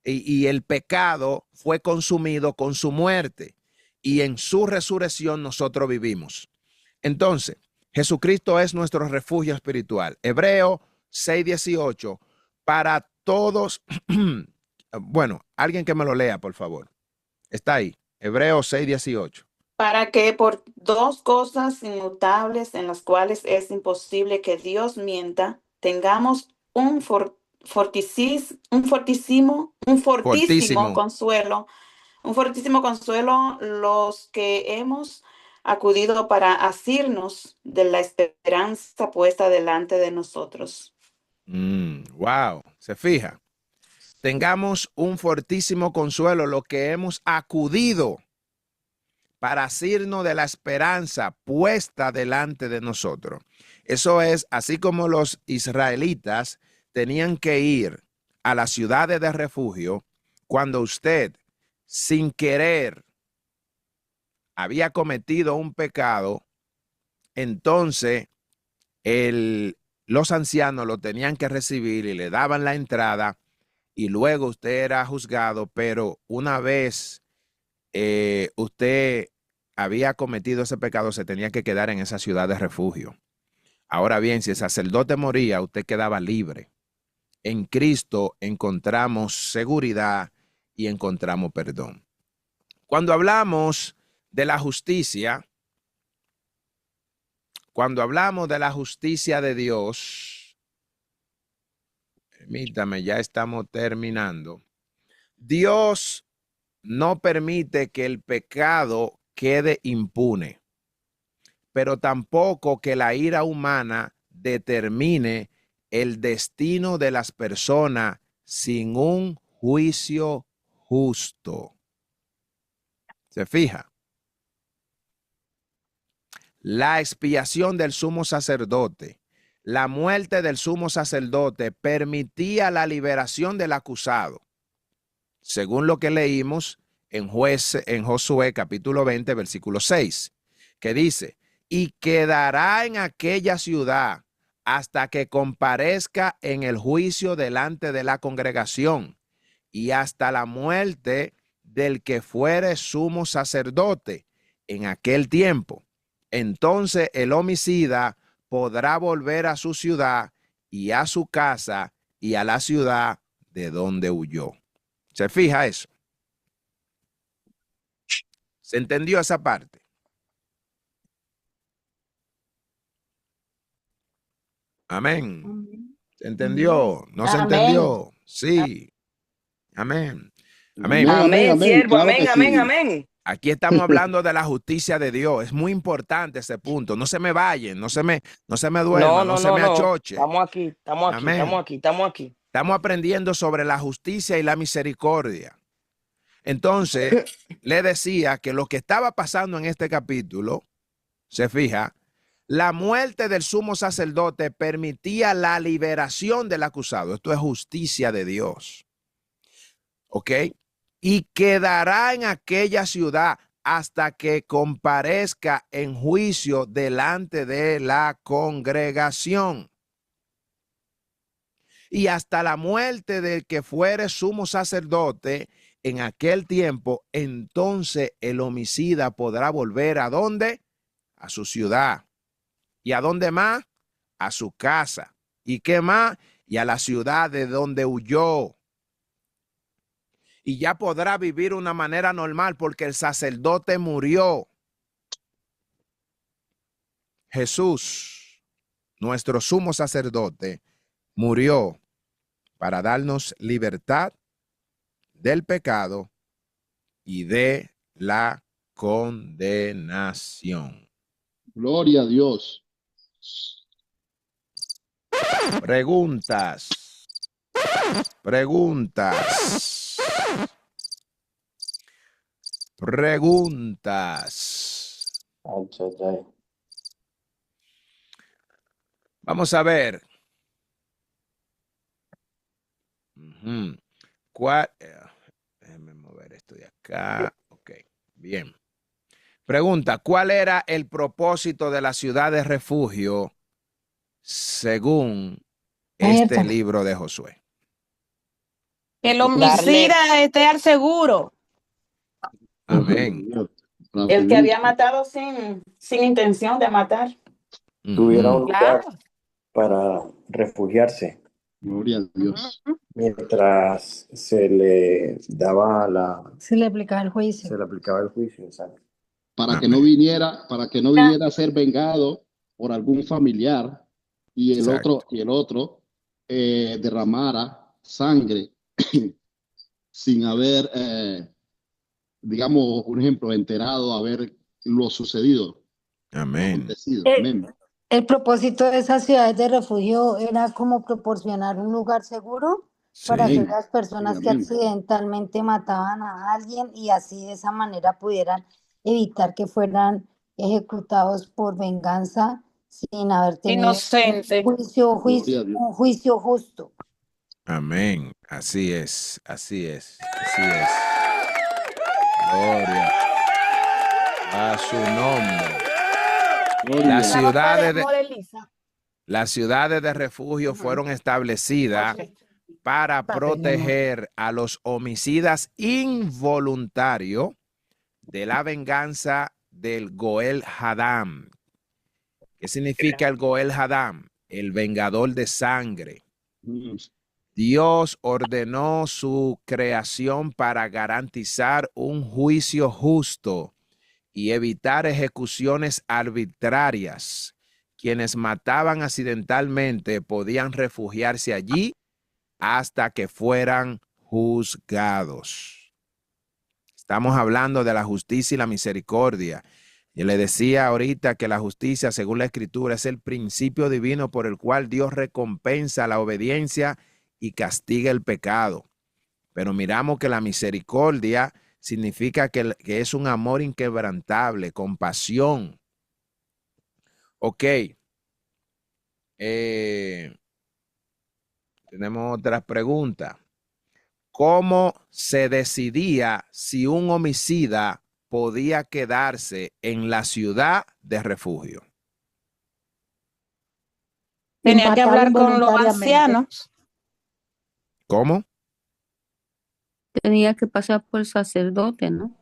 y el pecado fue consumido con su muerte, y en su resurrección nosotros vivimos. Entonces, Jesucristo es nuestro refugio espiritual. Hebreo 6:18, para todos. Bueno, alguien que me lo lea, por favor. Está ahí, Hebreo 6:18. Para que por dos cosas inmutables en las cuales es imposible que Dios mienta, tengamos un fortísimo consuelo, los que hemos acudido para asirnos de la esperanza puesta delante de nosotros. Wow, se fija. Tengamos un fortísimo consuelo, lo que hemos acudido para asirnos de la esperanza puesta delante de nosotros. Eso es, así como los israelitas tenían que ir a las ciudades de refugio, cuando usted, sin querer, había cometido un pecado, entonces los ancianos lo tenían que recibir y le daban la entrada, y luego usted era juzgado, pero una vez usted había cometido ese pecado, se tenía que quedar en esa ciudad de refugio. Ahora bien, si el sacerdote moría, usted quedaba libre. En Cristo encontramos seguridad y encontramos perdón. Cuando hablamos de la justicia, de Dios, permítame, ya estamos terminando. Dios no permite que el pecado quede impune, pero tampoco que la ira humana determine el destino de las personas sin un juicio justo. ¿Se fija? La expiación del sumo sacerdote, la muerte del sumo sacerdote permitía la liberación del acusado, según lo que leímos en Josué capítulo 20, versículo 6, que dice, y quedará en aquella ciudad hasta que comparezca en el juicio delante de la congregación y hasta la muerte del que fuere sumo sacerdote en aquel tiempo. Entonces el homicida podrá volver a su ciudad y a su casa y a la ciudad de donde huyó. ¿Se fija eso? ¿Se entendió esa parte? Amén. ¿Se entendió? ¿No se entendió? Sí. Amén. Amén. Amén, siervo. claro Amén, que amén, sí. amén. Aquí estamos hablando de la justicia de Dios. Es muy importante ese punto. No se me vayan, no se me duerman, no se me achoche. Estamos aquí, estamos aquí, Amén. estamos aquí, estamos aquí. Estamos aprendiendo sobre la justicia y la misericordia. Entonces, le decía que lo que estaba pasando en este capítulo, se fija, La muerte del sumo sacerdote permitía la liberación del acusado. Esto es justicia de Dios. ¿Ok? Y quedará en aquella ciudad hasta que comparezca en juicio delante de la congregación. Y hasta la muerte del que fuere sumo sacerdote en aquel tiempo, entonces el homicida podrá volver ¿a dónde? A su ciudad. ¿Y a dónde más? A su casa. ¿Y qué más? Y a la ciudad de donde huyó. Y ya podrá vivir una manera normal porque el sacerdote murió. Jesús, nuestro sumo sacerdote, murió para darnos libertad del pecado y de la condenación. Gloria a Dios. Preguntas. Preguntas. Preguntas. Vamos a ver. ¿Cuál? Déjenme mover esto de acá. Ok, bien. Pregunta, ¿cuál era el propósito de la ciudad de refugio según este libro de Josué? Que el homicida esté al seguro. Amén. El que había matado sin intención de matar. Tuviera un lugar Claro. para refugiarse Gloria a Dios. mientras se le daba Se le aplicaba el juicio. se le aplicaba el juicio, exacto. Para que no viniera a ser vengado por algún familiar y el Exacto. otro derramara sangre sin haber, digamos, un ejemplo, enterado, haber lo sucedido. Amén. Acontecido. Amén. El propósito de esas ciudades de refugio era como proporcionar un lugar seguro para Sí. aquellas personas que Amén. accidentalmente mataban a alguien y así de esa manera pudieran evitar que fueran ejecutados por venganza sin haber tenido Inocente. Gloria a Dios. un juicio justo. Amén. Así es. Así es. Así es. Gloria a su nombre. Gloria. Las ciudades de refugio fueron establecidas para proteger a los homicidas involuntarios de la venganza del Goel Hadam. ¿Qué significa el Goel Hadam? El vengador de sangre. Dios ordenó su creación para garantizar un juicio justo y evitar ejecuciones arbitrarias. Quienes mataban accidentalmente podían refugiarse allí hasta que fueran juzgados. Estamos hablando de la justicia y la misericordia. Yo le decía ahorita que la justicia, según la Escritura, es el principio divino por el cual Dios recompensa la obediencia y castiga el pecado. Pero miramos que la misericordia significa que es un amor inquebrantable, compasión. Ok. Tenemos otras preguntas. ¿Cómo se decidía si un homicida podía quedarse en la ciudad de refugio? Tenía que hablar con los Involuntariamente. ancianos. ¿Cómo? Tenía que pasar por el sacerdote, ¿no?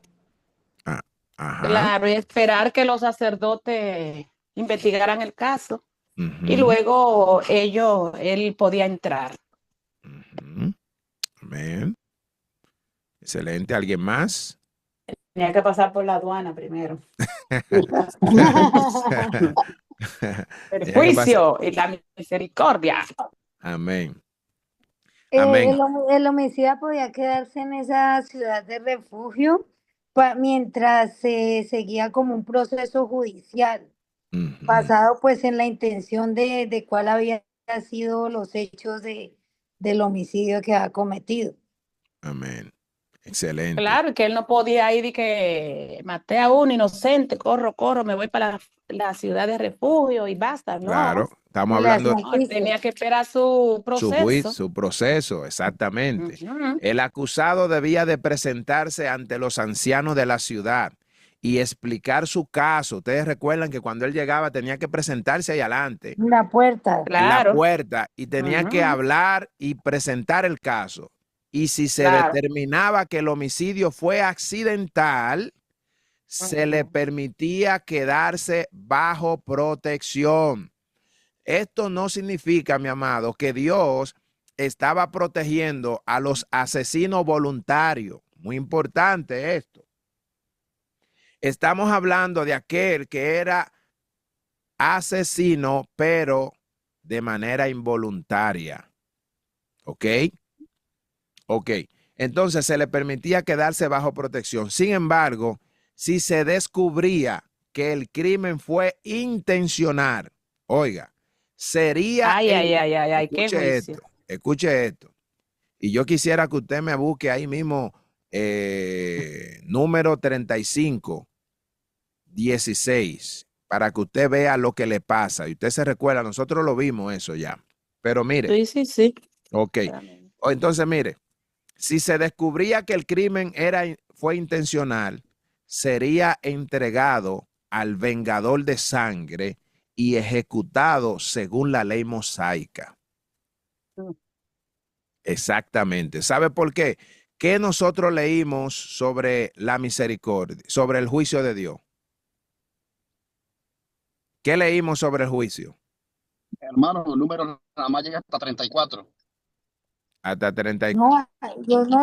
Ajá. Claro, y esperar que los sacerdotes investigaran el caso. Ujú. Y luego él podía entrar. Ujú. Amén. Excelente. ¿Alguien más? Tenía que pasar por la aduana primero. El juicio y la misericordia. Amén. Amén. El homicida podía quedarse en esa ciudad de refugio mientras se seguía como un proceso judicial, Ujú. basado pues en la intención de cuál había sido los hechos del homicidio que ha cometido. Amén. Excelente. Claro, que él no podía ir y que maté a un inocente, corro, me voy para la ciudad de refugio y basta. Claro, No, estamos Le hablando hacían de no, él juicio. tenía que esperar su su juicio, proceso. su proceso, exactamente. Ujú. El acusado debía de presentarse ante los ancianos de la ciudad y explicar su caso. Ustedes recuerdan que cuando él llegaba tenía que presentarse ahí adelante, La puerta. en la Claro, puerta, y tenía que ujú, hablar y presentar el caso. Y si se claro. determinaba que el homicidio fue accidental, se le Ujú. permitía quedarse bajo protección. Esto no significa, mi amado, que Dios estaba protegiendo a los asesinos voluntarios. Muy importante esto. Estamos hablando de aquel que era asesino, pero de manera involuntaria. ¿Ok? Ok. Entonces se le permitía quedarse bajo protección. Sin embargo, si se descubría que el crimen fue intencional, oiga, sería Qué juicio. escuche esto. Y yo quisiera que usted me busque ahí mismo número 35:16 para que usted vea lo que le pasa. Y usted se recuerda, nosotros lo vimos eso ya. Pero mire, Sí. ok. Espérame. Entonces, mire, si se descubría que el crimen fue intencional, sería entregado al vengador de sangre y ejecutado según la ley mosaica. Mm. Exactamente. ¿Sabe por qué? ¿Qué nosotros leímos sobre la misericordia, sobre el juicio de Dios? ¿Qué leímos sobre el juicio? Hermano, el número nada más llega hasta 34. Hasta 30. No,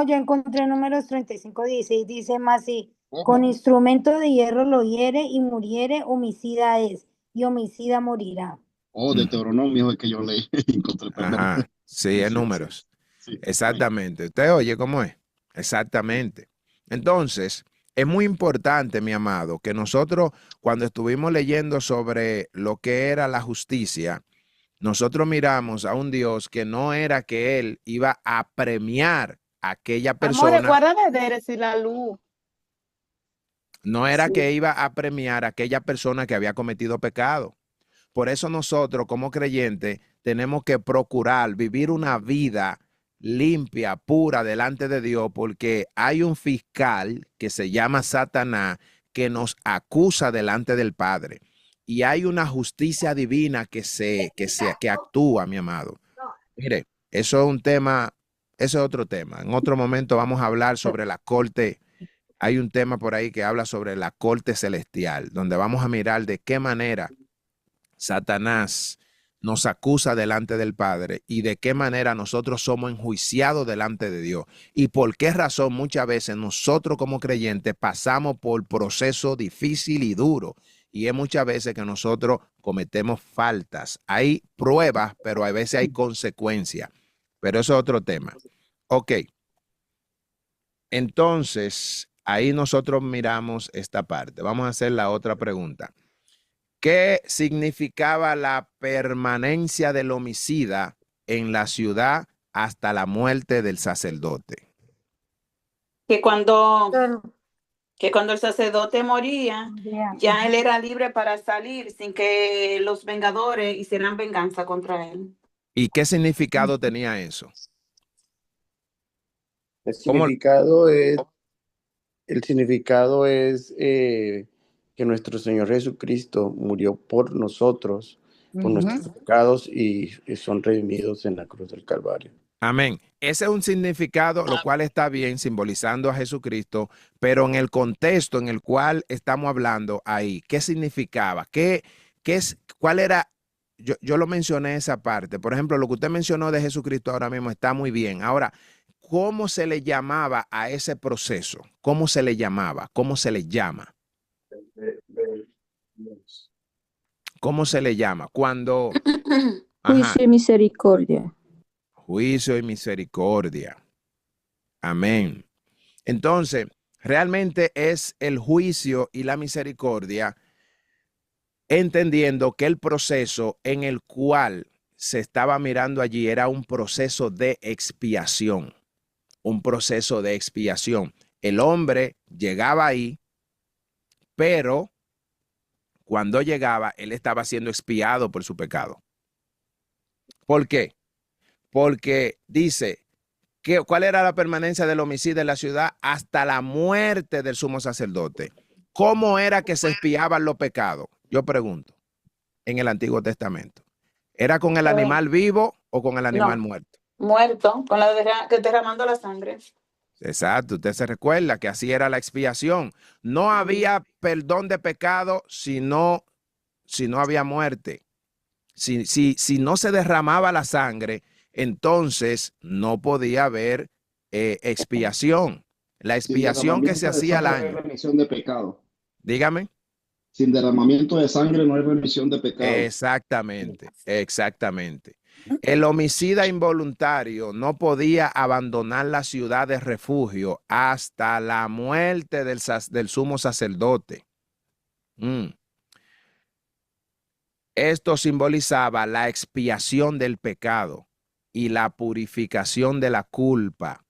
yo encontré números 35:16, dice más así, con Ojo. instrumento de hierro lo hiere y muriere, homicida es, y homicida morirá. Oh, Deuteronomio es que yo leí. Encontré, perdón. Ajá, sí, Sí, en sí, sí. números. Sí, está bien. Exactamente. ¿Usted oye cómo es? Exactamente. Entonces, es muy importante, mi amado, que nosotros, cuando estuvimos leyendo sobre lo que era la justicia, nosotros miramos a un Dios que no era que Él iba a premiar a aquella Amores, persona, guárdame de decir la luz. no era Sí. que iba a premiar a aquella persona que había cometido pecado. Por eso nosotros como creyentes tenemos que procurar vivir una vida limpia, pura delante de Dios, porque hay un fiscal que se llama Satanás que nos acusa delante del Padre. Y hay una justicia divina que actúa, mi amado. Mire, eso es un tema, eso es otro tema. En otro momento vamos a hablar sobre la corte. Hay un tema por ahí que habla sobre la corte celestial, donde vamos a mirar de qué manera Satanás nos acusa delante del Padre y de qué manera nosotros somos enjuiciados delante de Dios y por qué razón muchas veces nosotros como creyentes pasamos por proceso difícil y duro y es muchas veces que nosotros cometemos faltas. Hay pruebas, pero a veces hay consecuencias, pero eso es otro tema. Ok, entonces ahí nosotros miramos esta parte. Vamos a hacer la otra pregunta. ¿Qué significaba la permanencia del homicida en la ciudad hasta la muerte del sacerdote? Que cuando, Pero, que cuando el sacerdote moría, vea, ya él era libre para salir sin que los vengadores hicieran venganza contra él. ¿Y qué significado tenía eso? El ¿Cómo? significado es, el significado es que nuestro Señor Jesucristo murió por nosotros, por nuestros pecados y son redimidos en la cruz del Calvario. Amén. Ese es un significado, lo cual está bien, simbolizando a Jesucristo, pero en el contexto en el cual estamos hablando ahí, ¿qué significaba? ¿Cuál era? Yo lo mencioné esa parte. Por ejemplo, lo que usted mencionó de Jesucristo ahora mismo está muy bien. Ahora, ¿cómo se le llamaba a ese proceso? ¿Cómo se le llamaba? ¿Cómo se le llama? ¿Cómo se le llama? Cuando, ajá, Juicio y misericordia. juicio y misericordia. Amén. Entonces, realmente es el juicio y la misericordia, entendiendo que el proceso en el cual se estaba mirando allí era un proceso de expiación. un proceso de expiación. El hombre llegaba ahí, pero cuando llegaba, él estaba siendo expiado por su pecado. ¿Por qué? Porque dice, ¿cuál era la permanencia del homicidio en la ciudad? Hasta la muerte del sumo sacerdote. ¿Cómo era que se expiaban los pecados? Yo pregunto, en el Antiguo Testamento. ¿Era con el animal vivo o con el animal muerto? Muerto, con derramando la sangre. Exacto, usted se recuerda que así era la expiación. No había perdón de pecado si no había muerte. Si no se derramaba la sangre, entonces no podía haber expiación. La expiación que se hacía al año. No hay remisión de pecado. Dígame. Sin derramamiento de sangre no hay remisión de pecado. Exactamente, exactamente. El homicida involuntario no podía abandonar la ciudad de refugio hasta la muerte del sumo sacerdote. Esto simbolizaba la expiación del pecado y la purificación de la culpa.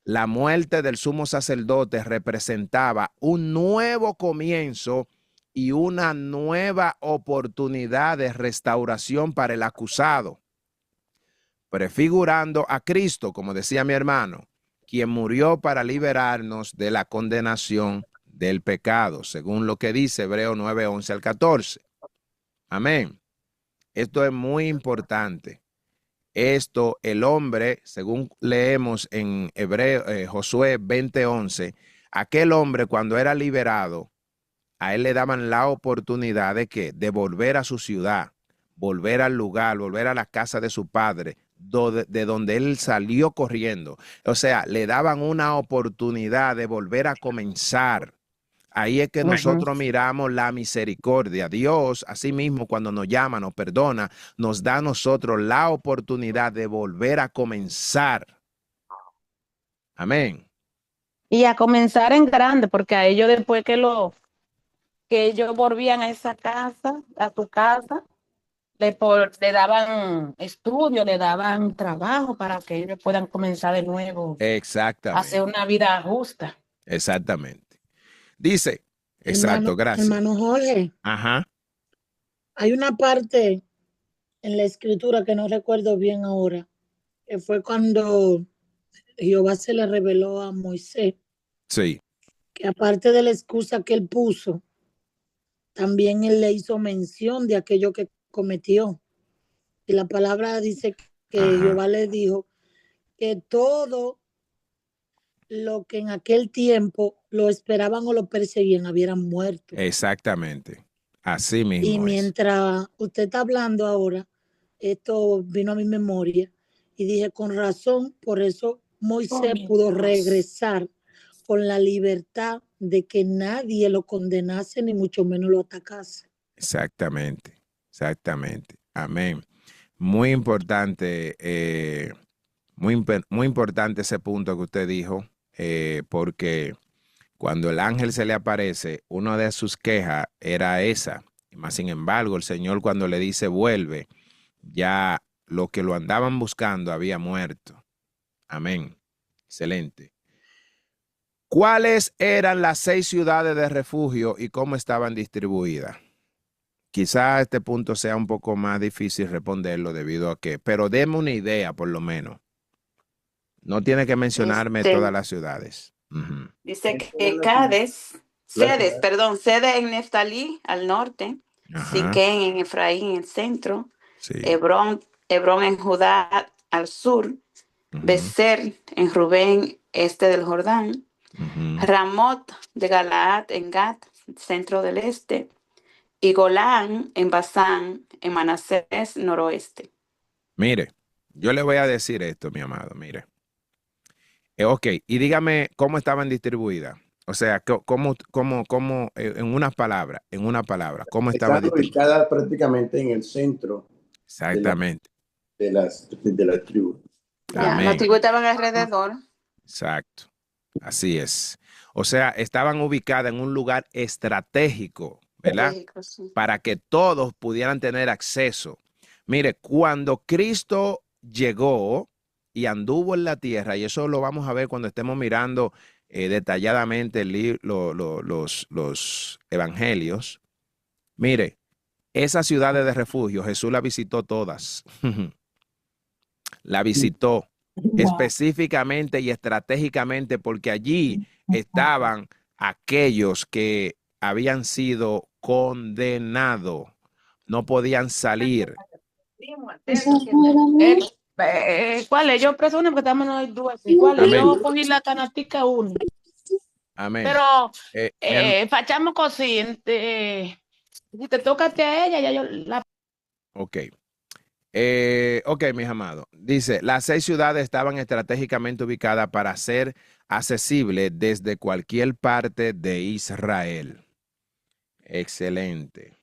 La muerte del sumo sacerdote representaba un nuevo comienzo y una nueva oportunidad de restauración para el acusado, prefigurando a Cristo, como decía mi hermano, quien murió para liberarnos de la condenación del pecado, según lo que dice Hebreos 9, 11 al 14. Amén. Esto es muy importante. Esto, el hombre, según leemos en Josué 20:11, aquel hombre cuando era liberado, a él le daban la oportunidad de ¿qué? De volver a su ciudad, volver al lugar, volver a la casa de su padre, de donde él salió corriendo. O sea, le daban una oportunidad de volver a comenzar. Ahí es que nosotros miramos la misericordia. Dios, así mismo, cuando nos llama, nos perdona, nos da a nosotros la oportunidad de volver a comenzar. Amén. Y a comenzar en grande, porque a ellos después que ellos volvían a esa casa, a tu casa, le daban estudio, le daban trabajo para que ellos puedan comenzar de nuevo. Exactamente. A hacer una vida justa. Exactamente. Dice, exacto, gracias. Hermano Jorge. Ajá. Hay una parte en la escritura que no recuerdo bien ahora, que fue cuando Jehová se le reveló a Moisés. Sí. Que aparte de la excusa que él puso, también él le hizo mención de aquello que cometió. Y la palabra dice que Jehová le dijo que todo lo que en aquel tiempo lo esperaban o lo perseguían hubieran muerto. Exactamente. Así mismo. Y mientras usted está hablando ahora, esto vino a mi memoria y dije, con razón, por eso Moisés pudo regresar con la libertad de que nadie lo condenase ni mucho menos lo atacase. Exactamente, exactamente. Amén. Muy importante, muy importante ese punto que usted dijo, porque cuando el ángel se le aparece, una de sus quejas era esa. Más sin embargo, el Señor cuando le dice vuelve, ya lo que lo andaban buscando había muerto. Amén. Excelente. ¿Cuáles eran las 6 ciudades de refugio y cómo estaban distribuidas? Quizá a este punto sea un poco más difícil responderlo debido a que, pero deme una idea por lo menos. No tiene que mencionarme todas las ciudades. Dice que Sede en Neftalí al norte, Siquén en Efraín en el centro, Hebrón en Judá al sur, Becer en Rubén este del Jordán, Ramot de Galaad en Gad, centro del este, y Golán en Basán en Manasés noroeste. Mire, yo le voy a decir esto, mi amado, mire. Ok, y dígame cómo estaban distribuidas. O sea, cómo en una palabra, ¿cómo estaban distribuidas? Ubicada prácticamente en el centro. Exactamente. De la tribu. Los tribus estaban alrededor. Exacto. Así es. O sea, estaban ubicadas en un lugar estratégico, ¿verdad? Sí. Para que todos pudieran tener acceso. Mire, cuando Cristo llegó, y anduvo en la tierra, y eso lo vamos a ver cuando estemos mirando detalladamente los evangelios. Mire, esas ciudades de refugio, Jesús la visitó todas. La visitó específicamente y estratégicamente porque allí estaban aquellos que habían sido condenados, no podían salir. ¿Cuál es? Yo preso uno porque estamos en los dos. ¿Cuál es? Amén. Yo cogí la canastica uno. Amén. Pero mi facciamo così. Si te toca a ella, ya yo la... Ok. Ok, mis amados. Dice, las 6 ciudades estaban estratégicamente ubicadas para ser accesibles desde cualquier parte de Israel. Excelente.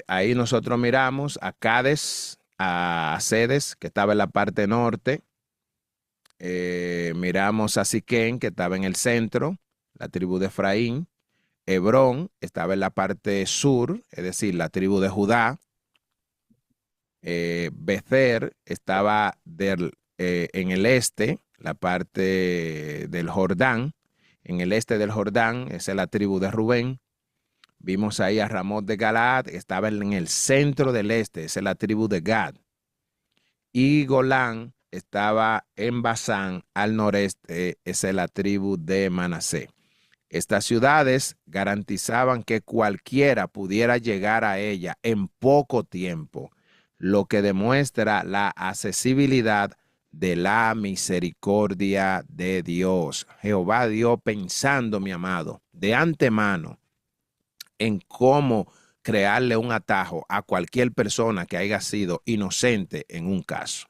Ahí nosotros miramos a Cades, a Sedes, que estaba en la parte norte. Miramos a Siquén, que estaba en el centro, la tribu de Efraín. Hebrón estaba en la parte sur, es decir, la tribu de Judá. Becer estaba en el este, la parte del Jordán. En el este del Jordán, esa es la tribu de Rubén. Vimos ahí a Ramot de Galaad, estaba en el centro del este, esa es la tribu de Gad. Y Golán estaba en Basán, al noreste, esa es la tribu de Manasés. Estas ciudades garantizaban que cualquiera pudiera llegar a ella en poco tiempo, lo que demuestra la accesibilidad de la misericordia de Dios. Jehová Dios pensando, mi amado, de antemano en cómo crearle un atajo a cualquier persona que haya sido inocente en un caso.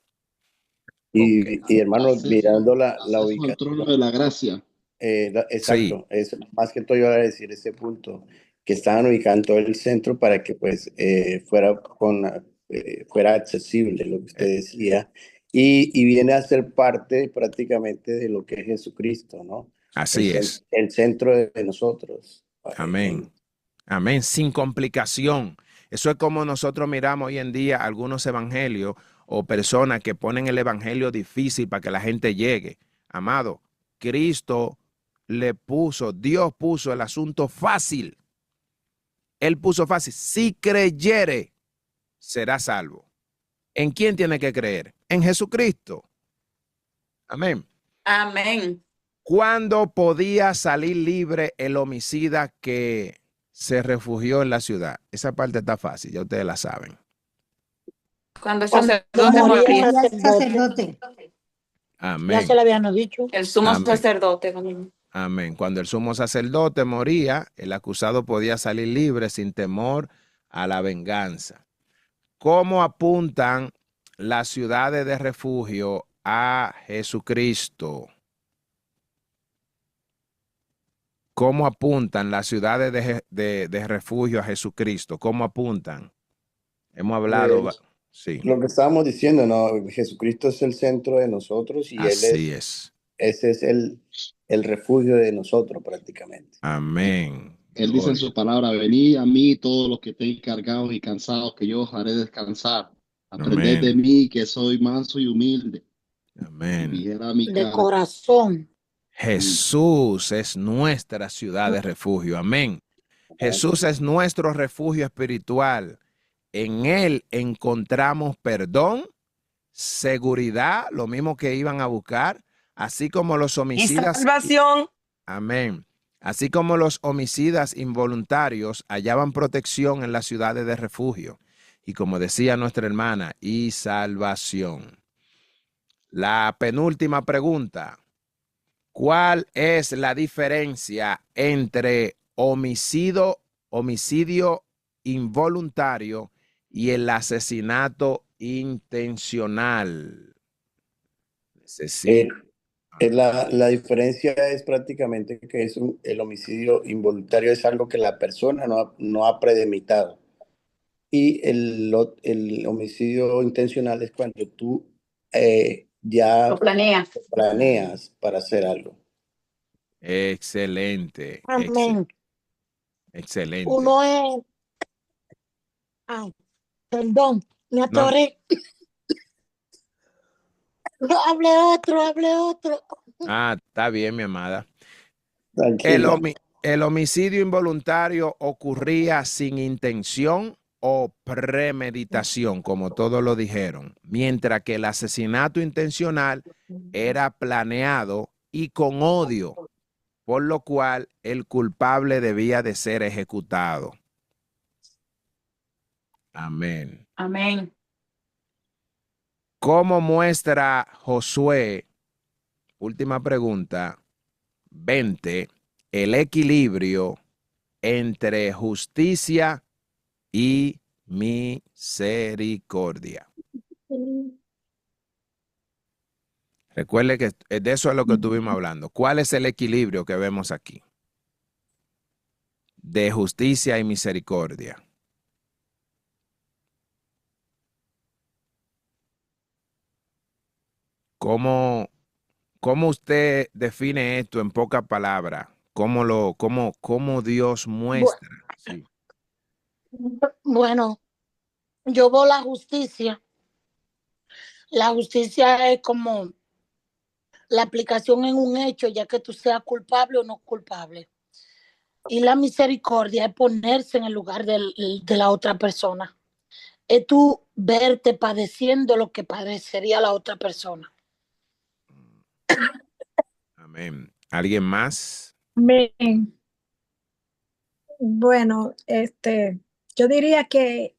Y hermanos, mirando la Acceso al trono de la gracia. Exacto, es más que todo yo iba a decir ese punto, que estaban ubicando el centro para que pues fuera accesible lo que usted decía, y viene a ser parte prácticamente de lo que es Jesucristo, ¿no? Así es. El centro de nosotros. Amén. Amén, sin complicación. Eso es como nosotros miramos hoy en día algunos evangelios o personas que ponen el evangelio difícil para que la gente llegue. Amado, Cristo Dios puso el asunto fácil. Él puso fácil. Si creyere, será salvo. ¿En quién tiene que creer? En Jesucristo. Amén. Amén. ¿Cuándo podía salir libre el homicida que se refugió en la ciudad? Esa parte está fácil, ya ustedes la saben. Cuando el sacerdote moría moría. el sacerdote. Amén. Ya se lo habíamos dicho. El sumo Amén. sacerdote. Amén. Cuando el sumo sacerdote moría, el acusado podía salir libre sin temor a la venganza. ¿Cómo apuntan las ciudades de refugio a Jesucristo? ¿Cómo apuntan las ciudades de refugio a Jesucristo? ¿Cómo apuntan? Hemos hablado, sí. Lo que estábamos diciendo, ¿no? Jesucristo es el centro de nosotros y Así es. Ese es el refugio de nosotros prácticamente. Amén. Él dice en su palabra, venid a mí todos los que estén cargados y cansados, que yo os haré descansar. Aprended de mí, que soy manso y humilde. Amén. De corazón. Jesús es nuestra ciudad de refugio. Amén. Jesús es nuestro refugio espiritual. En Él encontramos perdón, seguridad, lo mismo que iban a buscar, así como los homicidas. Y salvación. Amén. Así como los homicidas involuntarios hallaban protección en las ciudades de refugio. Y como decía nuestra hermana, y salvación. La penúltima pregunta. ¿Cuál es la diferencia entre homicidio involuntario y el asesinato intencional? La diferencia es prácticamente que el homicidio involuntario es algo que la persona no ha premeditado. Y el homicidio intencional es cuando tú ya Lo planeas para hacer algo. Excelente. Amén. Excelente. Uno es... Ay, perdón, me atoré. Hable otro. Ah, está bien, mi amada. El, Tranquila. el homicidio involuntario ocurría sin intención o premeditación, como todos lo dijeron, mientras que el asesinato intencional era planeado y con odio, por lo cual el culpable debía de ser ejecutado. Amén. Amén. ¿Cómo muestra Josué, última pregunta, 20, el equilibrio entre justicia y misericordia? Recuerde que de eso es lo que estuvimos hablando. ¿Cuál es el equilibrio que vemos aquí? De justicia y misericordia. ¿Cómo usted define esto en pocas palabras? ¿Cómo Dios muestra? Sí. Bueno, yo veo la justicia. La justicia es como la aplicación en un hecho, ya que tú seas culpable o no culpable. Y la misericordia es ponerse en el lugar de la otra persona. Es tú verte padeciendo lo que padecería la otra persona. Amén. ¿Alguien más? Amén. Bueno, yo diría que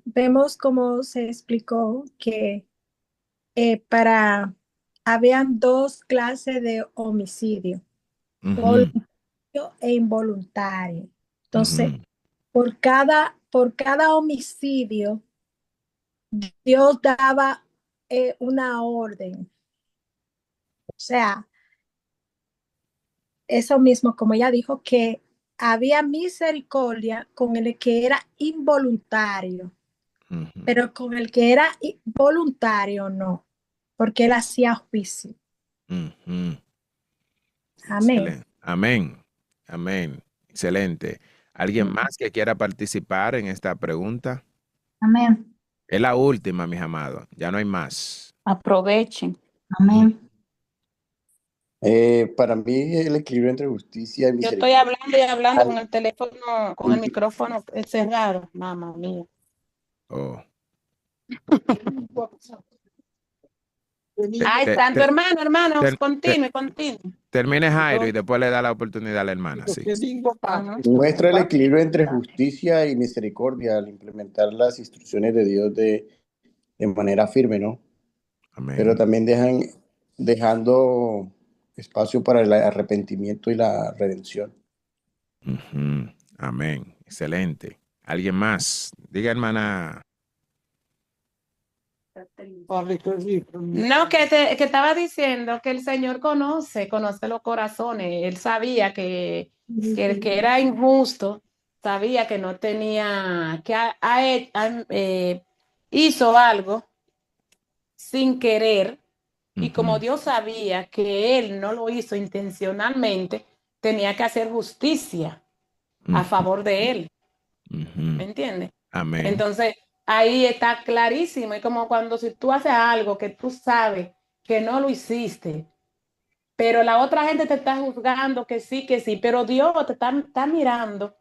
vemos cómo se explicó que habían dos clases de homicidio, Ujú, voluntario e involuntario. Entonces, ujú, por cada homicidio, Dios daba una orden. O sea, eso mismo, como ella dijo, que había misericordia con el que era involuntario, ujú. pero con el que era voluntario no, porque él hacía juicio. Ujú. Amén. Excelente. Amén. Amén. Excelente. ¿Alguien más que quiera participar en esta pregunta? Amén. Es la última, mis amados. Ya no hay más. Aprovechen. Amén. Para mí el equilibrio entre justicia y Yo estoy misericordia. hablando y hablando con el teléfono, con el micrófono cerrado, mamá mía. Oh. Ay, Te- santo te- hermano, ter- te- continúe. termine Jairo y después le da la oportunidad a la hermana. Sí. Ajá. Muestra el equilibrio entre justicia y misericordia al implementar las instrucciones de Dios de manera firme, ¿no? Pero Amén. también dejando espacio para el arrepentimiento y la redención. Ujú. Amén. Excelente. ¿Alguien más? Diga, hermana. No, que estaba diciendo que el Señor conoce los corazones. Él sabía que el que era injusto, sabía que no tenía, hizo algo sin querer, y como Ujú, Dios sabía que él no lo hizo intencionalmente, tenía que hacer justicia a ujú, favor de él. ¿Me ujú. entiendes? Amén. Entonces, ahí está clarísimo. Es como cuando si tú haces algo que tú sabes que no lo hiciste, pero la otra gente te está juzgando que sí, pero Dios está mirando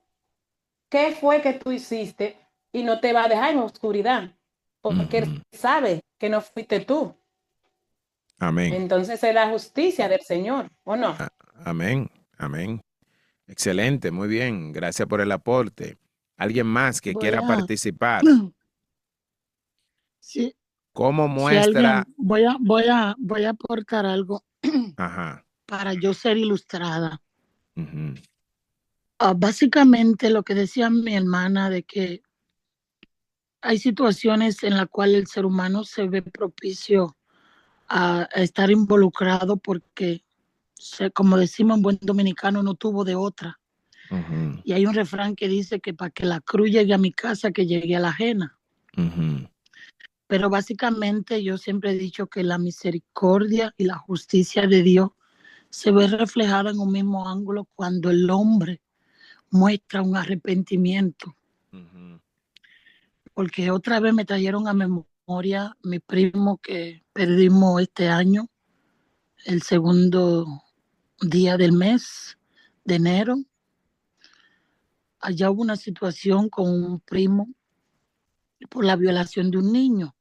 qué fue que tú hiciste y no te va a dejar en oscuridad, porque Él Ujú. sabe que no fuiste tú. Amén. Entonces es la justicia del Señor, ¿o no? Amén. Amén. Excelente. Muy bien. Gracias por el aporte. ¿Alguien más que Voy quiera a, participar? si, ¿Cómo si muestra? alguien, voy a aportar algo Ajá. para yo ser ilustrada. Ujú, Básicamente lo que decía mi hermana de que hay situaciones en las cuales el ser humano se ve propicio a estar involucrado porque, como decimos en buen dominicano, no tuvo de otra. ujú, Y hay un refrán que dice que para que la cruz llegue a mi casa, que llegue a la ajena. ujú, Pero básicamente yo siempre he dicho que la misericordia y la justicia de Dios se ve reflejada en un mismo ángulo cuando el hombre muestra un arrepentimiento. ujú. Porque otra vez me trajeron a memoria memoria mi primo que perdimos este año, el segundo día del mes de enero. Allá hubo una situación con un primo por la violación de un niño.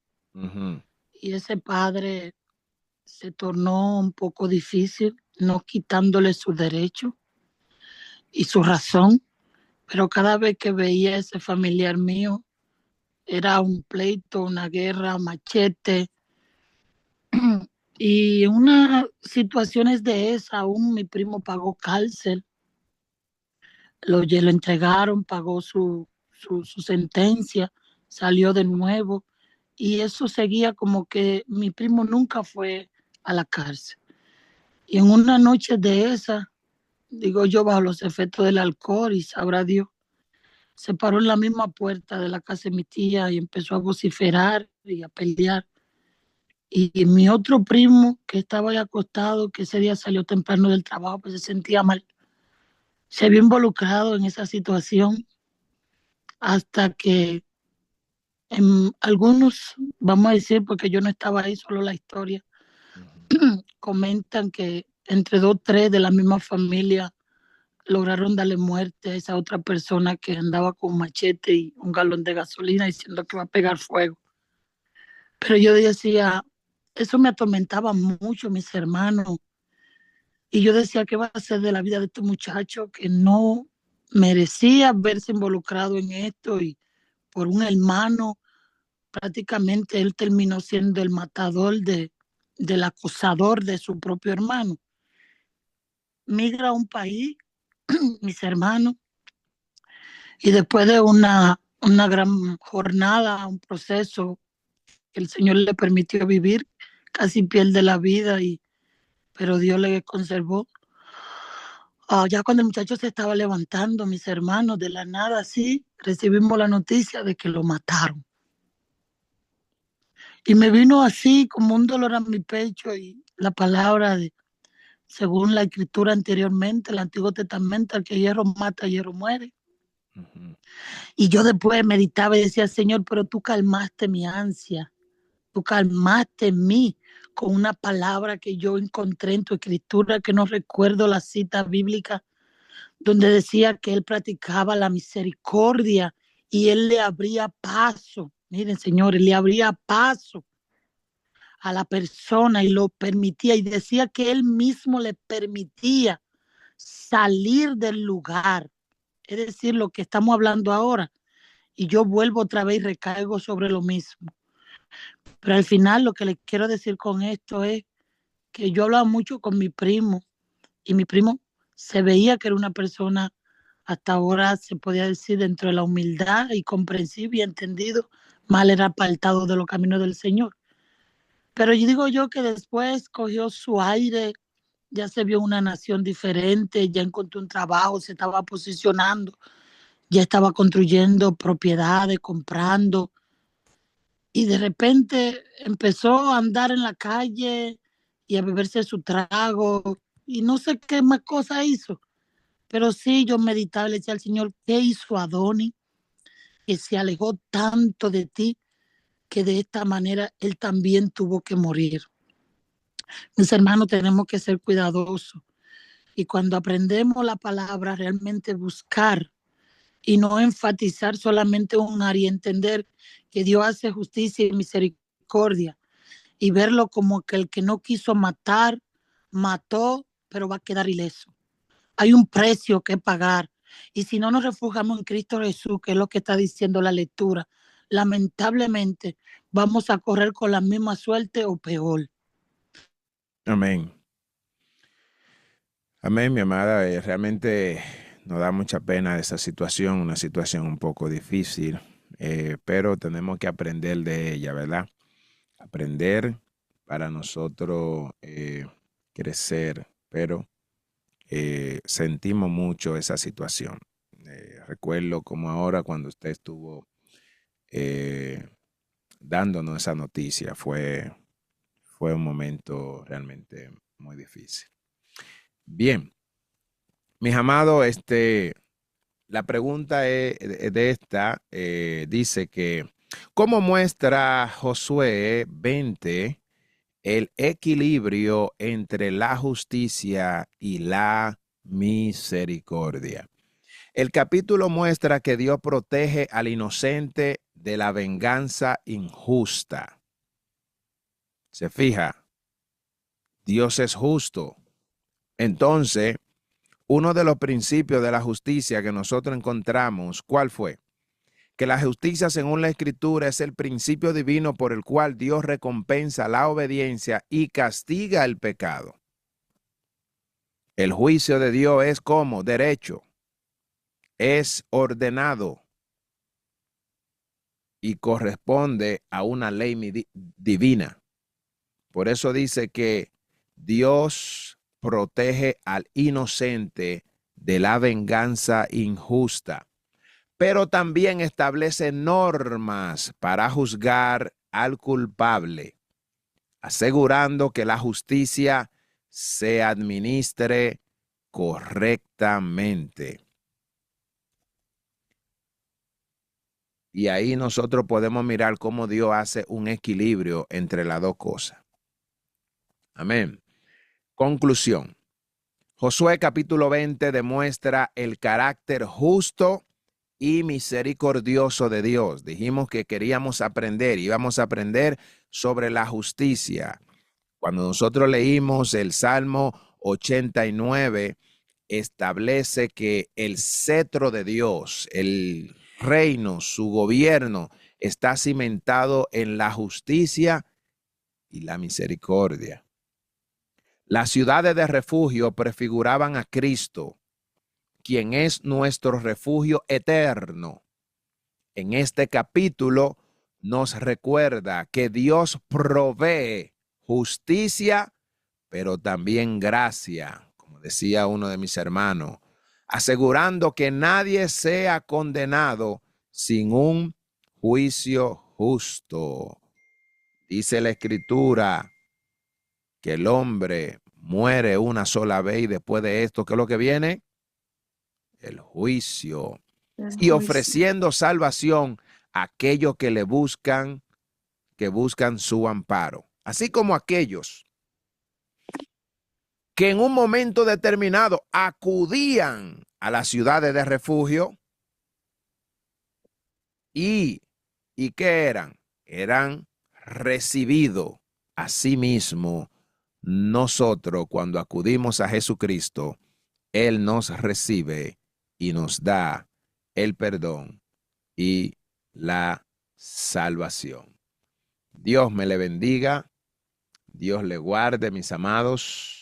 Y ese padre se tornó un poco difícil, no quitándole su derecho y su razón, pero cada vez que veía a ese familiar mío, era un pleito, una guerra, machete. Y en unas situaciones de esa, aún mi primo pagó cárcel, lo entregaron, pagó su sentencia, salió de nuevo. Y eso seguía como que mi primo nunca fue a la cárcel. Y en una noche de esa, digo yo, bajo los efectos del alcohol, y sabrá Dios, se paró en la misma puerta de la casa de mi tía y empezó a vociferar y a pelear. Y mi otro primo, que estaba ahí acostado, que ese día salió temprano del trabajo, pues se sentía mal, se vio involucrado en esa situación hasta que en algunos, vamos a decir, porque yo no estaba ahí, solo la historia, comentan que entre 2 o 3 de la misma familia lograron darle muerte a esa otra persona que andaba con un machete y un galón de gasolina diciendo que va a pegar fuego. Pero yo decía, eso me atormentaba mucho, mis hermanos. Y yo decía, ¿qué va a hacer de la vida de este muchacho que no merecía verse involucrado en esto? Y por un hermano, prácticamente él terminó siendo el matador del acosador de su propio hermano. Migra a un país, mis hermanos, y después de una gran jornada, un proceso que el Señor le permitió vivir, casi pierde la vida, pero Dios le conservó. Ya cuando el muchacho se estaba levantando, mis hermanos, de la nada así, recibimos la noticia de que lo mataron. Y me vino así como un dolor a mi pecho, y la palabra según la escritura anteriormente, el Antiguo Testamento, al que hierro mata, hierro muere. Y yo después meditaba y decía, Señor, pero tú calmaste mi ansia, tú calmaste en mí con una palabra que yo encontré en tu escritura, que no recuerdo la cita bíblica, donde decía que él practicaba la misericordia y él le abría paso. Miren, señores, le abría paso a la persona y lo permitía, y decía que él mismo le permitía salir del lugar. Es decir, lo que estamos hablando ahora. Y yo vuelvo otra vez y recaigo sobre lo mismo. Pero al final lo que les quiero decir con esto es que yo hablaba mucho con mi primo, y mi primo se veía que era una persona, hasta ahora se podía decir, dentro de la humildad y comprensible y entendido, mal era apartado de los caminos del Señor. Pero yo digo yo que después cogió su aire, ya se vio una nación diferente, ya encontró un trabajo, se estaba posicionando, ya estaba construyendo propiedades, comprando, y de repente empezó a andar en la calle y a beberse su trago, y no sé qué más cosa hizo. Pero sí, yo meditaba y le decía al Señor, ¿qué hizo Adonis? Que se alejó tanto de ti, que de esta manera él también tuvo que morir. Mis hermanos, tenemos que ser cuidadosos. Y cuando aprendemos la palabra, realmente buscar y no enfatizar solamente un área, y entender que Dios hace justicia y misericordia, y verlo como que el que no quiso matar, mató, pero va a quedar ileso. Hay un precio que pagar. Y si no nos refugiamos en Cristo Jesús, que es lo que está diciendo la lectura, lamentablemente vamos a correr con la misma suerte o peor. Amén. Amén, mi amada. Realmente nos da mucha pena esa situación, una situación un poco difícil, pero tenemos que aprender de ella, ¿verdad? Aprender para nosotros crecer, pero sentimos mucho esa situación. Recuerdo como ahora cuando usted estuvo dándonos esa noticia, fue un momento realmente muy difícil. Bien, mis amados, la pregunta de esta dice que Como muestra Josué 20, el equilibrio entre la justicia y la misericordia. El capítulo muestra que Dios protege al inocente de la venganza injusta. Se fija, Dios es justo. Entonces, uno de los principios de la justicia que nosotros encontramos, ¿cuál fue? Que la justicia según la Escritura es el principio divino por el cual Dios recompensa la obediencia y castiga el pecado. El juicio de Dios es como derecho, es ordenado y corresponde a una ley divina. Por eso dice que Dios protege al inocente de la venganza injusta, pero también establece normas para juzgar al culpable, asegurando que la justicia se administre correctamente. Y ahí nosotros podemos mirar cómo Dios hace un equilibrio entre las dos cosas. Amén. Conclusión. Josué capítulo 20 demuestra el carácter justo y misericordioso de Dios. Dijimos que queríamos aprender, íbamos a aprender sobre la justicia. Cuando nosotros leímos el Salmo 89, establece que el cetro de Dios, el reino, su gobierno, está cimentado en la justicia y la misericordia. Las ciudades de refugio prefiguraban a Cristo, quien es nuestro refugio eterno. En este capítulo nos recuerda que Dios provee justicia, pero también gracia, como decía uno de mis hermanos, asegurando que nadie sea condenado sin un juicio justo. Dice la Escritura que el hombre muere una sola vez y después de esto, ¿qué es lo que viene? El juicio. Y ofreciendo salvación a aquellos que le buscan, que buscan su amparo. Así como aquellos que en un momento determinado acudían a las ciudades de refugio y ¿qué eran? Eran recibidos. Asimismo, nosotros cuando acudimos a Jesucristo, Él nos recibe y nos da el perdón y la salvación. Dios me le bendiga, Dios le guarde, mis amados.